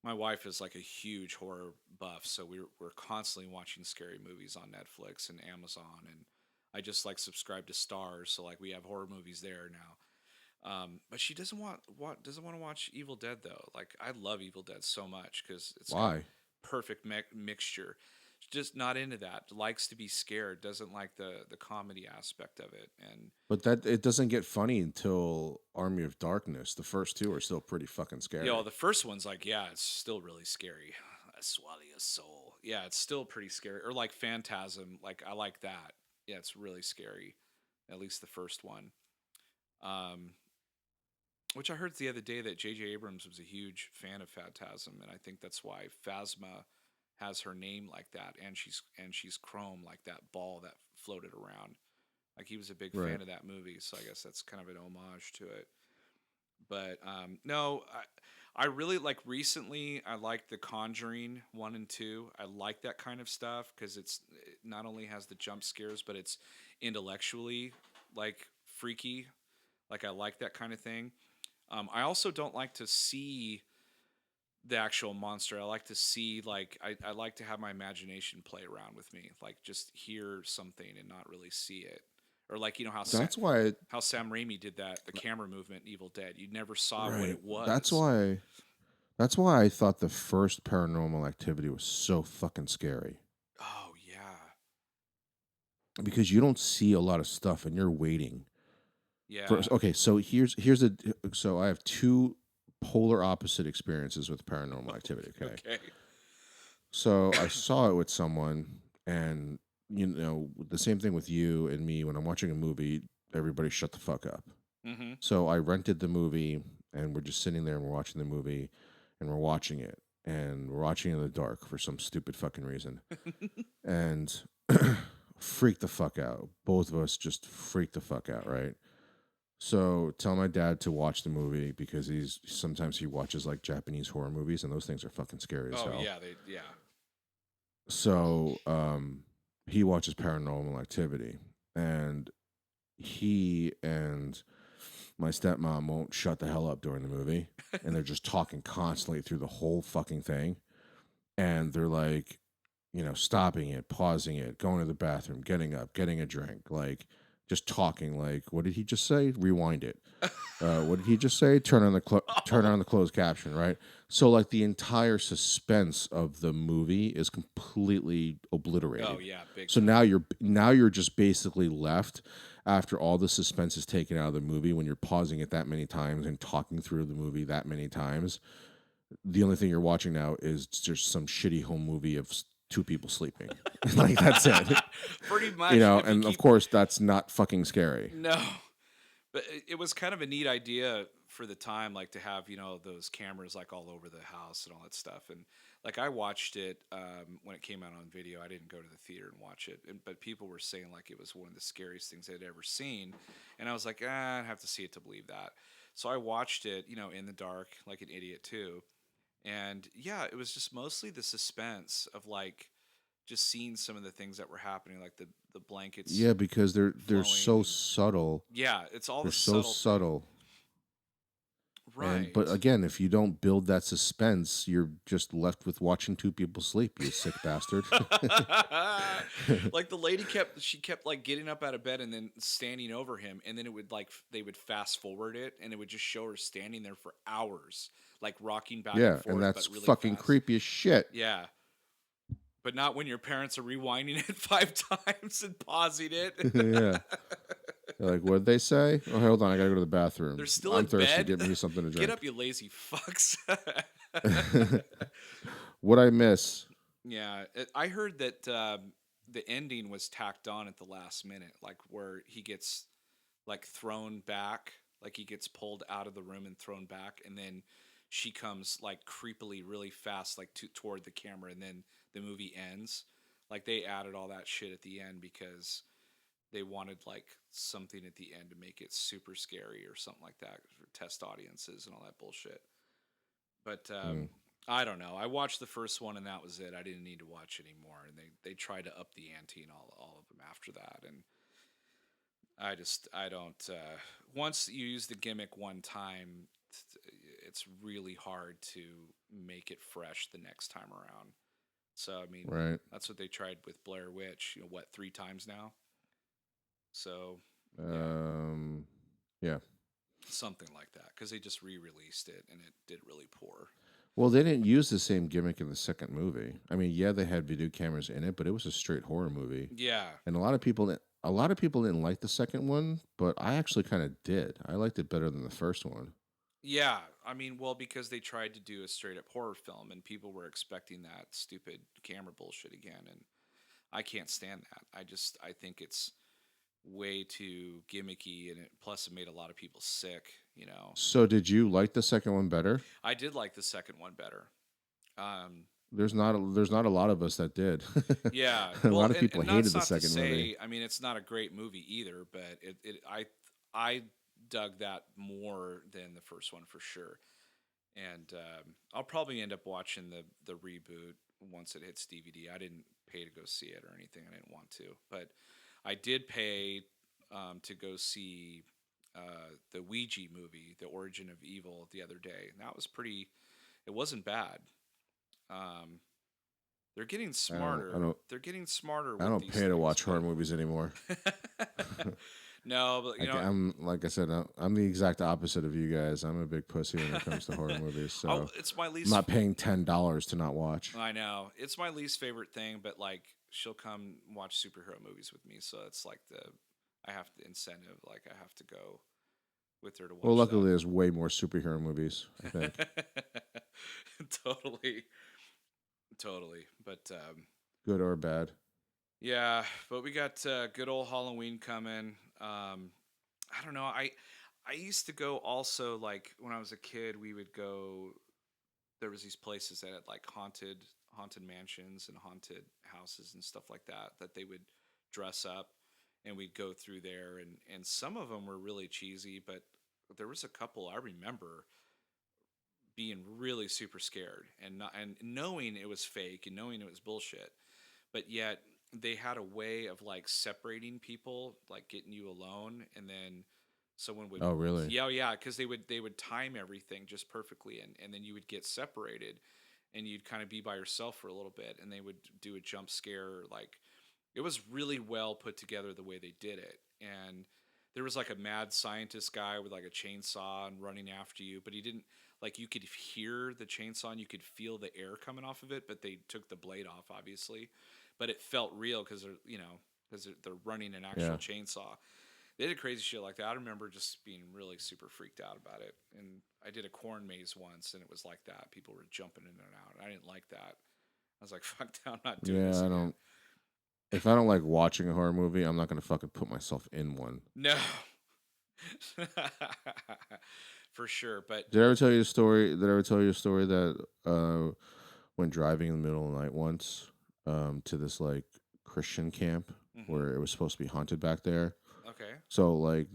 Speaker 1: my wife is like a huge horror buff, so we're constantly watching scary movies on Netflix and Amazon, and I just like subscribe to Stars, so like we have horror movies there now. But she doesn't want to watch Evil Dead though. Like I love Evil Dead so much because it's got
Speaker 2: Why?
Speaker 1: perfect mixture. She's just not into that. Likes to be scared. Doesn't like the comedy aspect of it. And
Speaker 2: But that it doesn't get funny until Army of Darkness. The first two are still pretty fucking
Speaker 1: you know,
Speaker 2: scary.
Speaker 1: the first one's like, yeah, it's still really scary. I swallow your soul. Yeah, it's still pretty scary. Or like Phantasm. Like I like that. Yeah, it's really scary. At least the first one. Um, which I heard the other day that J.J. Abrams was a huge fan of Phantasm, and I think that's why Phasma has her name like that, and she's Chrome, like that ball that floated around. Like he was a big
Speaker 2: Right.
Speaker 1: fan of that movie, so I guess that's kind of an homage to it. But no, I really like recently. I like The Conjuring 1 and 2. I like that kind of stuff because it not only has the jump scares, but it's intellectually like freaky. Like I like that kind of thing. I also don't like to see the actual monster. I like to see, like, I like to have my imagination play around with me, like just hear something and not really see it. Or like,
Speaker 2: That's why,
Speaker 1: how Sam Raimi did that, the camera movement in Evil Dead. You never saw what
Speaker 2: right?
Speaker 1: it
Speaker 2: That's
Speaker 1: was.
Speaker 2: why. That's why I thought the first Paranormal Activity was so fucking scary
Speaker 1: Oh yeah.
Speaker 2: because you don't see a lot of stuff and you're waiting for.
Speaker 1: Yeah.
Speaker 2: Okay, so here's a. So I have two polar opposite experiences with Paranormal Activity. Okay,
Speaker 1: Okay.
Speaker 2: so I saw it with someone, and the same thing with you and me. When I'm watching a movie, everybody shut the fuck up.
Speaker 1: Mm-hmm.
Speaker 2: So I rented the movie, and we're just sitting there and we're watching the movie, and we're watching it, and we're watching it in the dark for some stupid fucking reason, and freaked the fuck out. Both of us just freaked the fuck out, right? So tell my dad to watch the movie because sometimes he watches like Japanese horror movies, and those things are fucking scary as
Speaker 1: Oh
Speaker 2: hell.
Speaker 1: yeah, yeah.
Speaker 2: So he watches Paranormal Activity, and he and my stepmom won't shut the hell up during the movie, and they're just talking constantly through the whole fucking thing, and they're like, stopping it, pausing it, going to the bathroom, getting up, getting a drink, like just talking. Like, what did he just say? Rewind it. What did he just say? Turn
Speaker 1: Oh,
Speaker 2: on the closed caption, right? So like the entire suspense of the movie is completely
Speaker 1: oh
Speaker 2: obliterated.
Speaker 1: yeah, big
Speaker 2: So
Speaker 1: time.
Speaker 2: now you're just basically left after all the suspense is taken out of the movie when you're pausing it that many times and talking through the movie that many times. The only thing you're watching now is just some shitty home movie of two people sleeping. Like that's it.
Speaker 1: Pretty much. If you
Speaker 2: And of
Speaker 1: keep
Speaker 2: course that's not fucking scary.
Speaker 1: no, but it was kind of a neat idea for the time, like to have those cameras like all over the house and all that stuff. And like I watched it when it came out on video. I didn't go to the theater and watch it, but people were saying like it was one of the scariest things they'd ever seen. And I was like, I have to see it to believe that. So I watched it, in the dark, like an idiot too. And yeah, it was just mostly the suspense of like just seeing some of the things that were happening, like the blankets
Speaker 2: Yeah, because they're
Speaker 1: flowing,
Speaker 2: so
Speaker 1: and
Speaker 2: subtle.
Speaker 1: yeah, it's all
Speaker 2: They're
Speaker 1: the
Speaker 2: so
Speaker 1: subtle thing.
Speaker 2: subtle. But
Speaker 1: Right.
Speaker 2: again, if you don't build that suspense, you're just left with watching two people sleep, you sick bastard.
Speaker 1: Like she kept like getting up out of bed and then standing over him, and then it would like they would fast forward it and it would just show her standing there for hours, like rocking back and
Speaker 2: Yeah, and
Speaker 1: forth, but
Speaker 2: that's
Speaker 1: really
Speaker 2: fucking
Speaker 1: fast.
Speaker 2: creepy as shit.
Speaker 1: Yeah. But not when your parents are rewinding it 5 times and pausing it.
Speaker 2: Yeah. You're like, what'd they say? Oh, hold on, I gotta go to the
Speaker 1: They're
Speaker 2: bathroom.
Speaker 1: still
Speaker 2: I'm
Speaker 1: in
Speaker 2: thirsty.
Speaker 1: bed.
Speaker 2: Get me something to
Speaker 1: Get
Speaker 2: drink.
Speaker 1: up, you lazy fucks.
Speaker 2: What I miss.
Speaker 1: Yeah, I heard that the ending was tacked on at the last minute, like where he gets like thrown back, like he gets pulled out of the room and thrown back, and then she comes like creepily really fast, like toward the camera, and then the movie ends. Like they added all that shit at the end because they wanted like something at the end to make it super scary or something like that for test audiences and all that bullshit. But
Speaker 2: Mm,
Speaker 1: I don't know. I watched the first one and that was it. I didn't need to watch anymore. And they tried to up the ante and all of them after that. And I don't. Once you use the gimmick one time, it's really hard to make it fresh the next time around. So I mean,
Speaker 2: right.
Speaker 1: that's what they tried with Blair Witch. What, 3 times now? So yeah,
Speaker 2: Um, yeah.
Speaker 1: something like that because they just re-released it and it did really poor.
Speaker 2: Well, they didn't use the same gimmick in the second movie. I mean, yeah, they had video cameras in it, but it was a straight horror movie.
Speaker 1: Yeah,
Speaker 2: And a lot of people didn't like the second one, but I actually kind of did. I liked it better than the first one.
Speaker 1: yeah. I mean, well, because they tried to do a straight up horror film and people were expecting that stupid camera bullshit again, and I can't stand that. I think it's way too gimmicky, and plus it made a lot of people sick.
Speaker 2: So, did you like the second one better?
Speaker 1: I did like the second one better. Um,
Speaker 2: There's not a lot of us that did.
Speaker 1: yeah,
Speaker 2: A
Speaker 1: well,
Speaker 2: lot of people
Speaker 1: and
Speaker 2: hated
Speaker 1: that's
Speaker 2: the
Speaker 1: not to
Speaker 2: second movie.
Speaker 1: say. I mean, it's not a great movie either, but I dug that more than the first one for sure. And I'll probably end up watching the reboot once it hits DVD. I didn't pay to go see it or anything. I didn't want to, but I did pay to go see the Ouija movie, The Origin of Evil, the other day, and that was pretty. It wasn't bad. Um, they're getting
Speaker 2: I don't I
Speaker 1: smarter.
Speaker 2: don't
Speaker 1: They're getting smarter
Speaker 2: I
Speaker 1: with
Speaker 2: don't
Speaker 1: these
Speaker 2: pay to
Speaker 1: things,
Speaker 2: watch horror
Speaker 1: but
Speaker 2: movies anymore.
Speaker 1: no, but
Speaker 2: I'm like I said, I'm the exact opposite of you guys. I'm a big pussy when it comes to horror movies, so
Speaker 1: it's my
Speaker 2: I'm
Speaker 1: least.
Speaker 2: not paying $10 to not watch.
Speaker 1: I know it's my least favorite thing, but like she'll come watch superhero movies with me, so it's like I have the incentive, like I have to go with her to
Speaker 2: Well,
Speaker 1: watch that.
Speaker 2: luckily, there's way more superhero movies, I think.
Speaker 1: Totally, totally. But
Speaker 2: Good or bad.
Speaker 1: yeah, but we got good old Halloween coming. I don't know. I used to go also like when I was a kid. We would go. There was these places that had like haunted mansions and haunted houses and stuff like that that they would dress up, and we'd go through there, and some of them were really cheesy, but there was a couple I remember being really super scared and not and knowing it was fake and knowing it was bullshit, but yet they had a way of like separating people, like getting you alone, and then someone would
Speaker 2: Oh, really?
Speaker 1: yeah, yeah, because they would time everything just perfectly, and then you would get separated and you'd kind of be by yourself for a little bit, and they would do a jump scare. Like it was really well put together the way they did it. And there was like a mad scientist guy with like a chainsaw and running after you, but he didn't, like, you could hear the chainsaw and you could feel the air coming off of it, but they took the blade off obviously, but it felt real because they're running an actual
Speaker 2: Yeah.
Speaker 1: chainsaw. They did crazy shit like that. I remember just being really super freaked out about it. And I did a corn maze once and it was like that. People were jumping in and out. I didn't like that. I was like, fuck that, I'm not doing this
Speaker 2: Yeah, I
Speaker 1: again.
Speaker 2: don't. If I don't like watching a horror movie, I'm not gonna fucking put myself in one.
Speaker 1: No. For sure. But
Speaker 2: Did I ever tell you a story? Did I ever tell you a story that went driving in the middle of the night once to this like Christian camp
Speaker 1: mhm.
Speaker 2: where it was supposed to be haunted back there?
Speaker 1: Okay.
Speaker 2: So like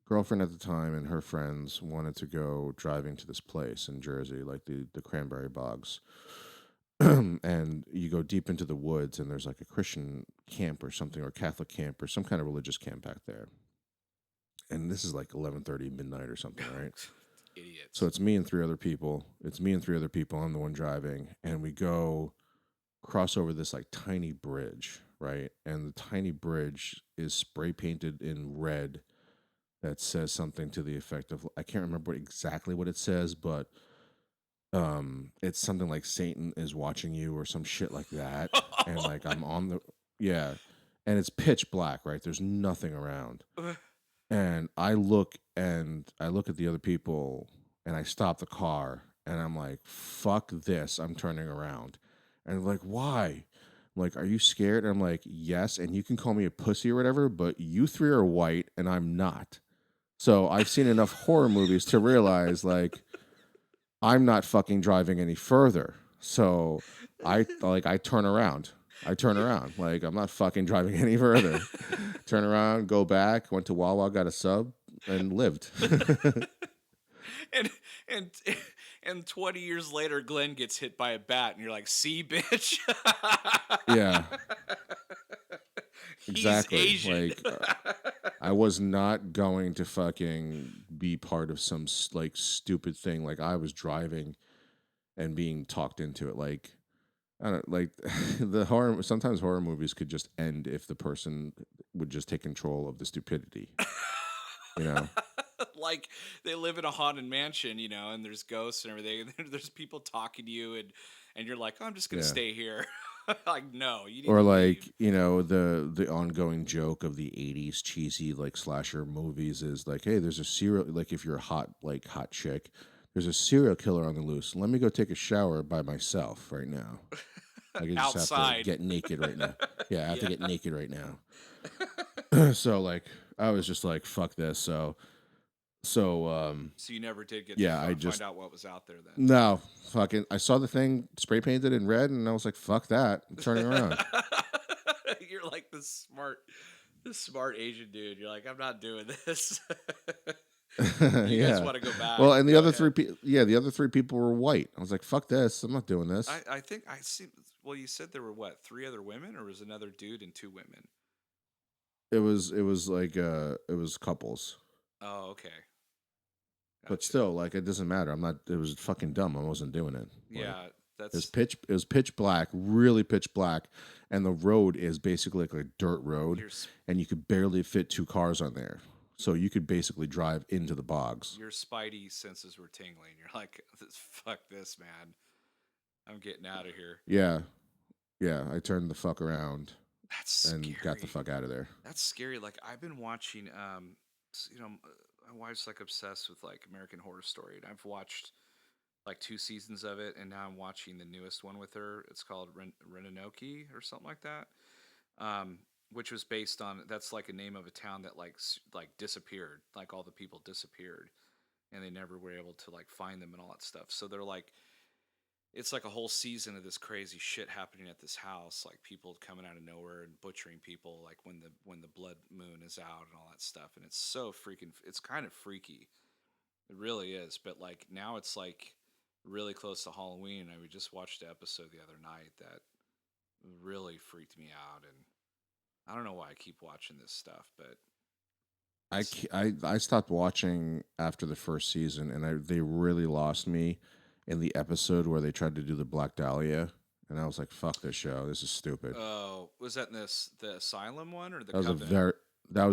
Speaker 2: girlfriend at the time and her friends wanted to go driving to this place in Jersey, like the Cranberry Bogs. And you go deep into the woods and there's like a Christian camp or something or Catholic camp or some kind of religious camp back there. And this is like 11:30 midnight or something, right? So
Speaker 1: Idiots.
Speaker 2: it's me and three other people. It's me and three other people. I'm the one driving, and we go cross over this like tiny bridge, right? And the tiny bridge is spray painted in red that says something to the effect of I can't remember exactly what it says, but it's something like Satan is watching you or some shit like that. And like I'm on the yeah, and it's pitch black, right? There's nothing around. And I look at the other people and I stop the car and I'm like, fuck this. I'm turning around. And they're like, why? I'm like, are you scared? And I'm like, yes. And you can call me a pussy or whatever, but you three are white and I'm not. So I've seen enough horror movies to realize like I'm not fucking driving any further. So I turn around. I turn around. Like I'm not fucking driving any further. Turn around, go back, went to Wawa, got a sub, and lived.
Speaker 1: and and and 20 years later Glenn gets hit by a bat and you're like, see, bitch.
Speaker 2: Yeah,
Speaker 1: He's
Speaker 2: exactly.
Speaker 1: Asian.
Speaker 2: Like I was not going to fucking be part of some like stupid thing. Like I was driving and being talked into it. Like I don't like the horror. Sometimes horror movies could just end if the person would just take control of the stupidity. You know?
Speaker 1: Like they live in a haunted mansion, and there's ghosts and everything. And there's people talking to you, and you're like, oh, I'm just gonna
Speaker 2: Yeah.
Speaker 1: stay here. Like, no, you need
Speaker 2: Or
Speaker 1: to
Speaker 2: like
Speaker 1: leave.
Speaker 2: the ongoing joke of the '80s cheesy like slasher movies is like, hey, there's a serial like if you're a hot chick, there's a serial killer on the loose. Let me go take a shower by myself right now. Like I just have to
Speaker 1: Outside.
Speaker 2: get naked right now. Yeah, I have to
Speaker 1: Yeah.
Speaker 2: get naked right now. So like I was just like fuck this. So
Speaker 1: So you never did get to
Speaker 2: yeah, I
Speaker 1: find
Speaker 2: just
Speaker 1: out what was out there then.
Speaker 2: no fucking I saw the thing spray painted in red and I was like fuck that. I'm turning around.
Speaker 1: You're like the smart Asian dude. You're like, I'm not doing this. You guys
Speaker 2: Yeah.
Speaker 1: want to go back?
Speaker 2: Well, and the
Speaker 1: Go
Speaker 2: other
Speaker 1: ahead.
Speaker 2: the other three people were white. I was like, "Fuck this! I'm not doing this."
Speaker 1: I think I see. Well, you said there were what, three other women, or was another dude and two women?
Speaker 2: It was like it was couples.
Speaker 1: Oh, okay.
Speaker 2: But
Speaker 1: Gotcha.
Speaker 2: still, like it doesn't matter. I'm not. It was fucking dumb. I wasn't doing it. Like
Speaker 1: Yeah,
Speaker 2: it was
Speaker 1: that's
Speaker 2: pitch. It was pitch black, really pitch black, and the road is basically like a dirt road,
Speaker 1: your s-
Speaker 2: and you could barely fit two cars on there. So you could basically drive into the bogs.
Speaker 1: your spidey senses were tingling. You're like, fuck this, man. I'm getting out of here.
Speaker 2: Yeah, yeah. I turned the fuck around
Speaker 1: That's
Speaker 2: and got the
Speaker 1: scary.
Speaker 2: fuck out of there.
Speaker 1: That's scary. Like I've been watching, my wife's like obsessed with like American Horror Story, and I've watched like two seasons of it, and now I'm watching the newest one with her. It's called Renanoki or something like that, um, which was based on that's like a name of a town that like disappeared, like all the people disappeared, and they never were able to like find them and all that stuff. So they're like it's like a whole season of this crazy shit happening at this house, like people coming out of nowhere and butchering people, like when the blood moon is out and all that stuff. And it's so freaking, it's kind of freaky. It really is. But like now it's like really close to Halloween. And we just watched an episode the other night that really freaked me out. And I don't know why I keep watching this stuff, but it's
Speaker 2: I stopped watching after the first season, and they really lost me in the episode where they tried to do the Black Dahlia, and I was like, "Fuck this show. This is stupid."
Speaker 1: oh, was that in this the Asylum one or the
Speaker 2: That was a
Speaker 1: Covenant?
Speaker 2: very that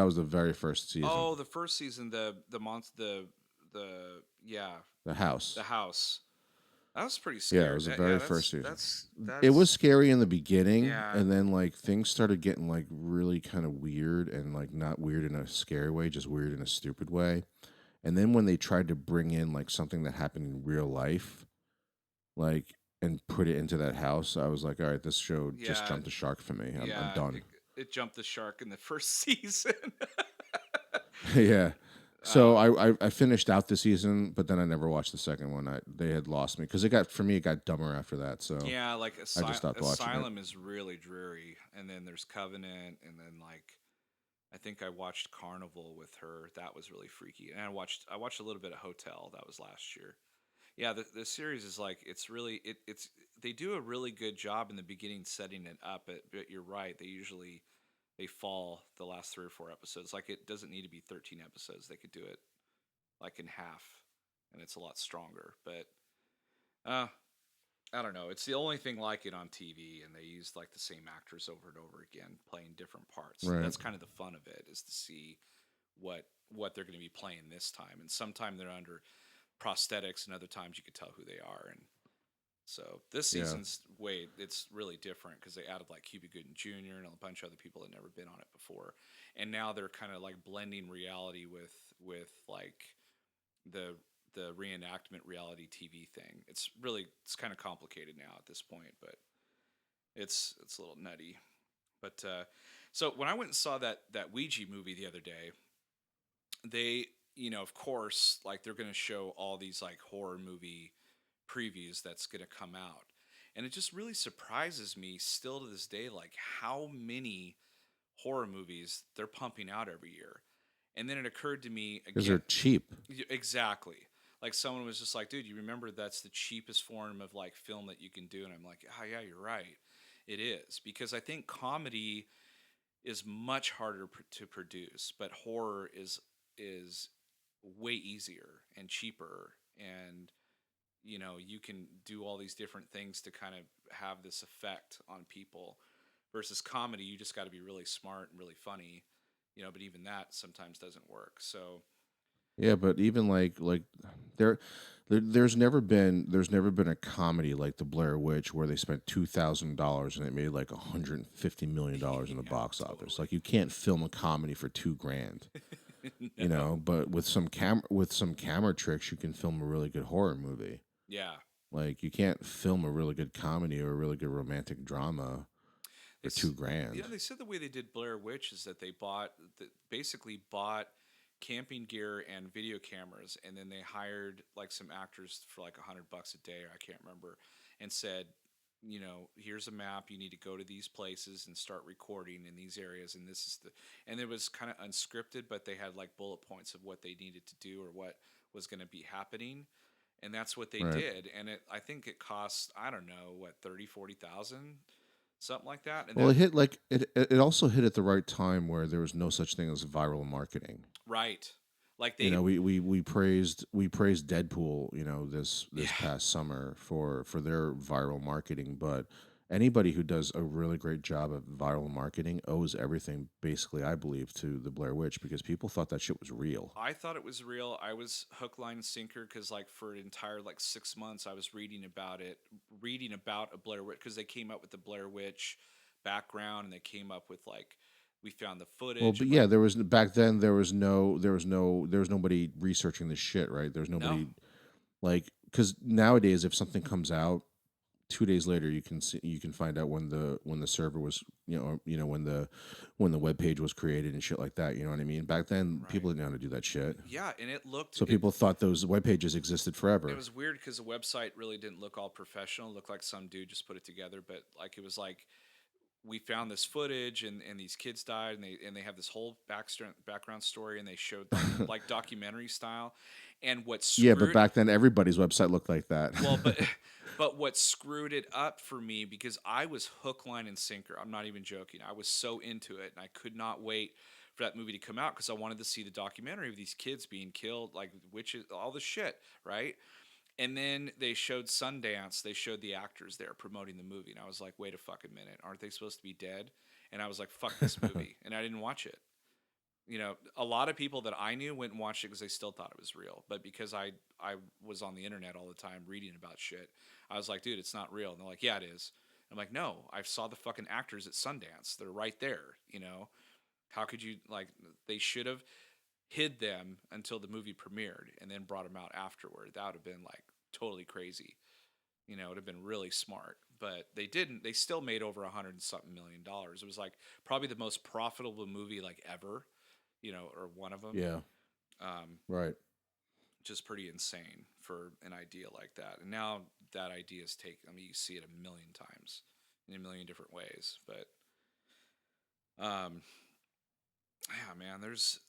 Speaker 2: was the very first season.
Speaker 1: Oh, the first season, the month, the yeah,
Speaker 2: The house.
Speaker 1: the house. That was pretty
Speaker 2: Yeah, it
Speaker 1: scary.
Speaker 2: was the
Speaker 1: Yeah,
Speaker 2: very first season. It was
Speaker 1: that's
Speaker 2: scary in the beginning,
Speaker 1: yeah,
Speaker 2: and then like things started getting like really kind of weird, and like not weird in a scary way, just weird in a stupid way. And then when they tried to bring in like something that happened in real life, like and put it into that house, I was like, all right, this show just
Speaker 1: yeah,
Speaker 2: jumped the shark for me. I'm
Speaker 1: yeah.
Speaker 2: done.
Speaker 1: It jumped the shark in the first season.
Speaker 2: Yeah. So
Speaker 1: um,
Speaker 2: I finished out the season, but then I never watched the second one. They had lost me because it got for me it got dumber after that. So
Speaker 1: yeah, like
Speaker 2: I just stopped watching it.
Speaker 1: Asylum is really dreary, and then there's Covenant, and then like I think I watched Carnival with her. That was really freaky, and I watched a little bit of Hotel. That was last year. Yeah, the series is like it's really it's they do a really good job in the beginning setting it up, but you're right. They fall the last 3 or 4 episodes. Like it doesn't need to be 13 episodes. They could do it like in half, and it's a lot stronger. But uh, I don't know. It's the only thing like it on TV, and they use like the same actors over and over again playing different parts.
Speaker 2: Right.
Speaker 1: That's kind of the fun of it is to see what they're going to be playing this time. And sometimes they're under prosthetics, and other times you could tell who they are. And so this
Speaker 2: Yeah.
Speaker 1: season's it's really different because they added like Cuba Gooding Jr. and a bunch of other people that never been on it before, and now they're kind of like blending reality with like the the reenactment reality TV thing. It's kind of complicated now at this point, but it's a little nutty. But so when I went and saw that Ouija movie the other day, they of course like they're going to show all these like horror movie previews that's going to come out, and it just really surprises me still to this day like how many horror movies they're pumping out every year. And then it occurred to me
Speaker 2: Because
Speaker 1: again,
Speaker 2: they're cheap.
Speaker 1: exactly, like someone was just like, dude, you remember that's the cheapest form of like film that you can do? And I'm like, oh yeah, you're right, it is, because I think comedy is much harder to produce, but horror is way easier and cheaper, and you can do all these different things to kind of have this effect on people, versus comedy you just got to be really smart and really funny, but even that sometimes doesn't work. So
Speaker 2: Yeah, but even there, there's never been a comedy like the Blair Witch where they spent $2,000 and it made like $150 million in the
Speaker 1: yeah,
Speaker 2: box office.
Speaker 1: totally.
Speaker 2: Like you can't film a comedy for $2,000,
Speaker 1: No.
Speaker 2: But with some camera tricks, you can film a really good horror movie.
Speaker 1: Yeah.
Speaker 2: Like you can't film a really good comedy or a really good romantic drama
Speaker 1: They
Speaker 2: for
Speaker 1: s-
Speaker 2: $2,000.
Speaker 1: they said the way they did Blair Witch is that they basically bought camping gear and video cameras, and then they hired like some actors for like $100 a day, or I can't remember, and said, here's a map. You need to go to these places and start recording in these areas, and this is and it was kind of unscripted, but they had like bullet points of what they needed to do or what was going to be happening, and that's what they
Speaker 2: Right.
Speaker 1: did. And I think it cost, I don't know, what, 30, 40,000, something like that. And
Speaker 2: Well,
Speaker 1: that
Speaker 2: it hit it also hit at the right time where there was no such thing as viral marketing.
Speaker 1: right, Like
Speaker 2: You
Speaker 1: they,
Speaker 2: know, we praised Deadpool,
Speaker 1: yeah,
Speaker 2: this past summer for their viral marketing, but anybody who does a really great job of viral marketing owes everything, basically, I believe, to the Blair Witch, because people thought that shit was real.
Speaker 1: I thought it was real. I was hook, line, and sinker because, like, for an entire like 6 months, I was reading about it, reading about a Blair Witch because they came up with the Blair Witch background and they came up with like we found the
Speaker 2: Well,
Speaker 1: footage
Speaker 2: but
Speaker 1: of
Speaker 2: yeah,
Speaker 1: like
Speaker 2: back then there was nobody researching this shit, right? There's
Speaker 1: no,
Speaker 2: nobody, like, because nowadays if something comes out 2 days later, you can find out when the server was, when the web page was created and shit like that. You know what I mean? Back then,
Speaker 1: right?
Speaker 2: people didn't know how to do that shit,
Speaker 1: Yeah, and it looked
Speaker 2: so people thought those web pages existed
Speaker 1: it
Speaker 2: forever.
Speaker 1: was weird because the website really didn't look all professional. It looked like some dude just put it together, but like it was like we found this footage and these kids died and they have this whole background story and they showed like documentary style and what
Speaker 2: Yeah, but
Speaker 1: screwed
Speaker 2: back then everybody's website looked like that.
Speaker 1: well but what screwed it up for me because I was hook line and sinker, I'm not even joking, I was so into it and I could not wait for that movie to come out because I wanted to see the documentary of these kids being killed, like witches, all the shit, right? And then they showed Sundance. They showed the actors there promoting the movie, and I was like, "Wait a fucking minute! Aren't they supposed to be dead?" And I was like, "Fuck this movie!" And I didn't watch it. A lot of people that I knew went and watched it because they still thought it was real. But because I was on the internet all the time reading about shit, I was like, "Dude, it's not real." And they're like, "Yeah, it is." I'm like, "No, I saw the fucking actors at Sundance. They're right there." How could you like? They should have hid them until the movie premiered and then brought them out afterward. That would have been like totally crazy. It would have been really smart, but they didn't. They still made over 100 and something million dollars. It was like probably the most profitable movie like ever, or one of them.
Speaker 2: Yeah,
Speaker 1: Um,
Speaker 2: right.
Speaker 1: just pretty insane for an idea like that. And now that idea is taken. I mean, you see it a million times in a million different ways. But um, yeah, man, there's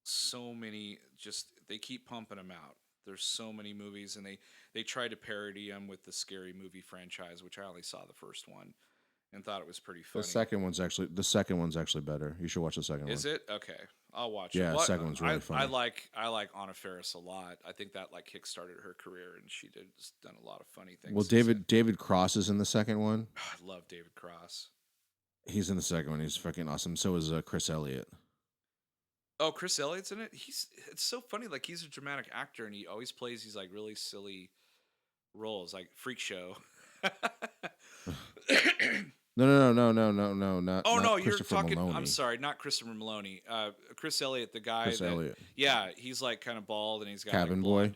Speaker 1: so many. Just they keep pumping them out. There's so many movies, and they tried to parody them with the Scary Movie franchise, which I only saw the first one and thought it was pretty funny.
Speaker 2: The second one's actually better. You should watch the second one.
Speaker 1: Is it okay? I'll watch it.
Speaker 2: Yeah, the
Speaker 1: What
Speaker 2: second one's really
Speaker 1: I
Speaker 2: funny.
Speaker 1: like Anna Faris a lot. I think that like kickstarted her career, and she's done a lot of funny
Speaker 2: Well,
Speaker 1: things since then.
Speaker 2: David Cross is in the second one.
Speaker 1: I love David Cross.
Speaker 2: He's in the second one. He's fucking awesome. So is Chris Elliott.
Speaker 1: Oh, Chris Elliott's in it. It's so funny. Like he's a dramatic actor, and he always plays these like really silly roles, like Freak Show.
Speaker 2: No, no, no, no, no, no, no,
Speaker 1: Oh no,
Speaker 2: not
Speaker 1: you're
Speaker 2: Christopher
Speaker 1: talking. I'm
Speaker 2: Maloney.
Speaker 1: sorry, not Christopher Maloney. Chris Elliott, the guy
Speaker 2: Chris
Speaker 1: that,
Speaker 2: Elliott,
Speaker 1: yeah, he's like kind of bald and he's got like
Speaker 2: Cabin Boy.
Speaker 1: blonde.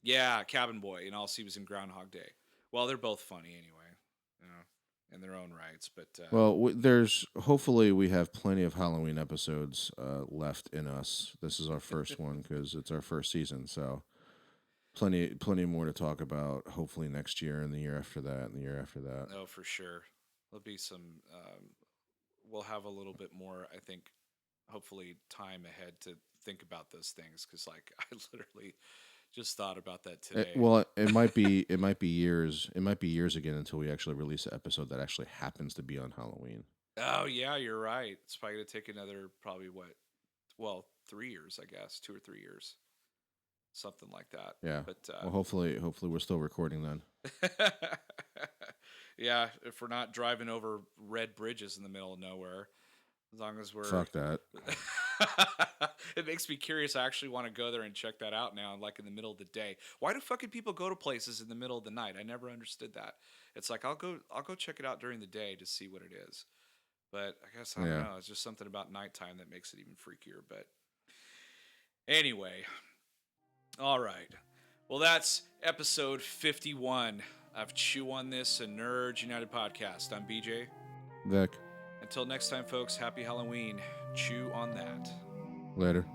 Speaker 1: Yeah, Cabin Boy, and also he was in Groundhog Day. Well, they're both funny anyway, in their own rights. But
Speaker 2: Well, there's hopefully we have plenty of Halloween episodes left in us. This is our first one because it's our first season, so plenty more to talk about. Hopefully next year and the year after that and the year after that.
Speaker 1: no, for sure, there'll be some. We'll have a little bit more, I think. Hopefully, time ahead to think about those things because, like, I literally just thought about that today.
Speaker 2: Well, it might be years. It might be years again until we actually release an episode that actually happens to be on Halloween.
Speaker 1: Oh yeah, you're right. It's probably gonna take another probably what? Well, 3 years, I guess, 2 or 3 years, something like that.
Speaker 2: Yeah.
Speaker 1: But
Speaker 2: Well, hopefully we're still recording then.
Speaker 1: yeah, if we're not driving over red bridges in the middle of nowhere, as long as we're,
Speaker 2: Fuck that.
Speaker 1: it makes me curious. I actually want to go there and check that out now, like in the middle of the day. Why do fucking people go to places in the middle of the night? I never understood that. It's like I'll go check it out during the day to see what it is. But I guess I don't
Speaker 2: Yeah.
Speaker 1: know. It's just something about nighttime that makes it even freakier. But anyway, all right. Well, that's episode 51 of Chew on This, a Nerds United podcast. I'm BJ.
Speaker 2: Vic.
Speaker 1: Until next time, folks, happy Halloween. Chew on that.
Speaker 2: Later.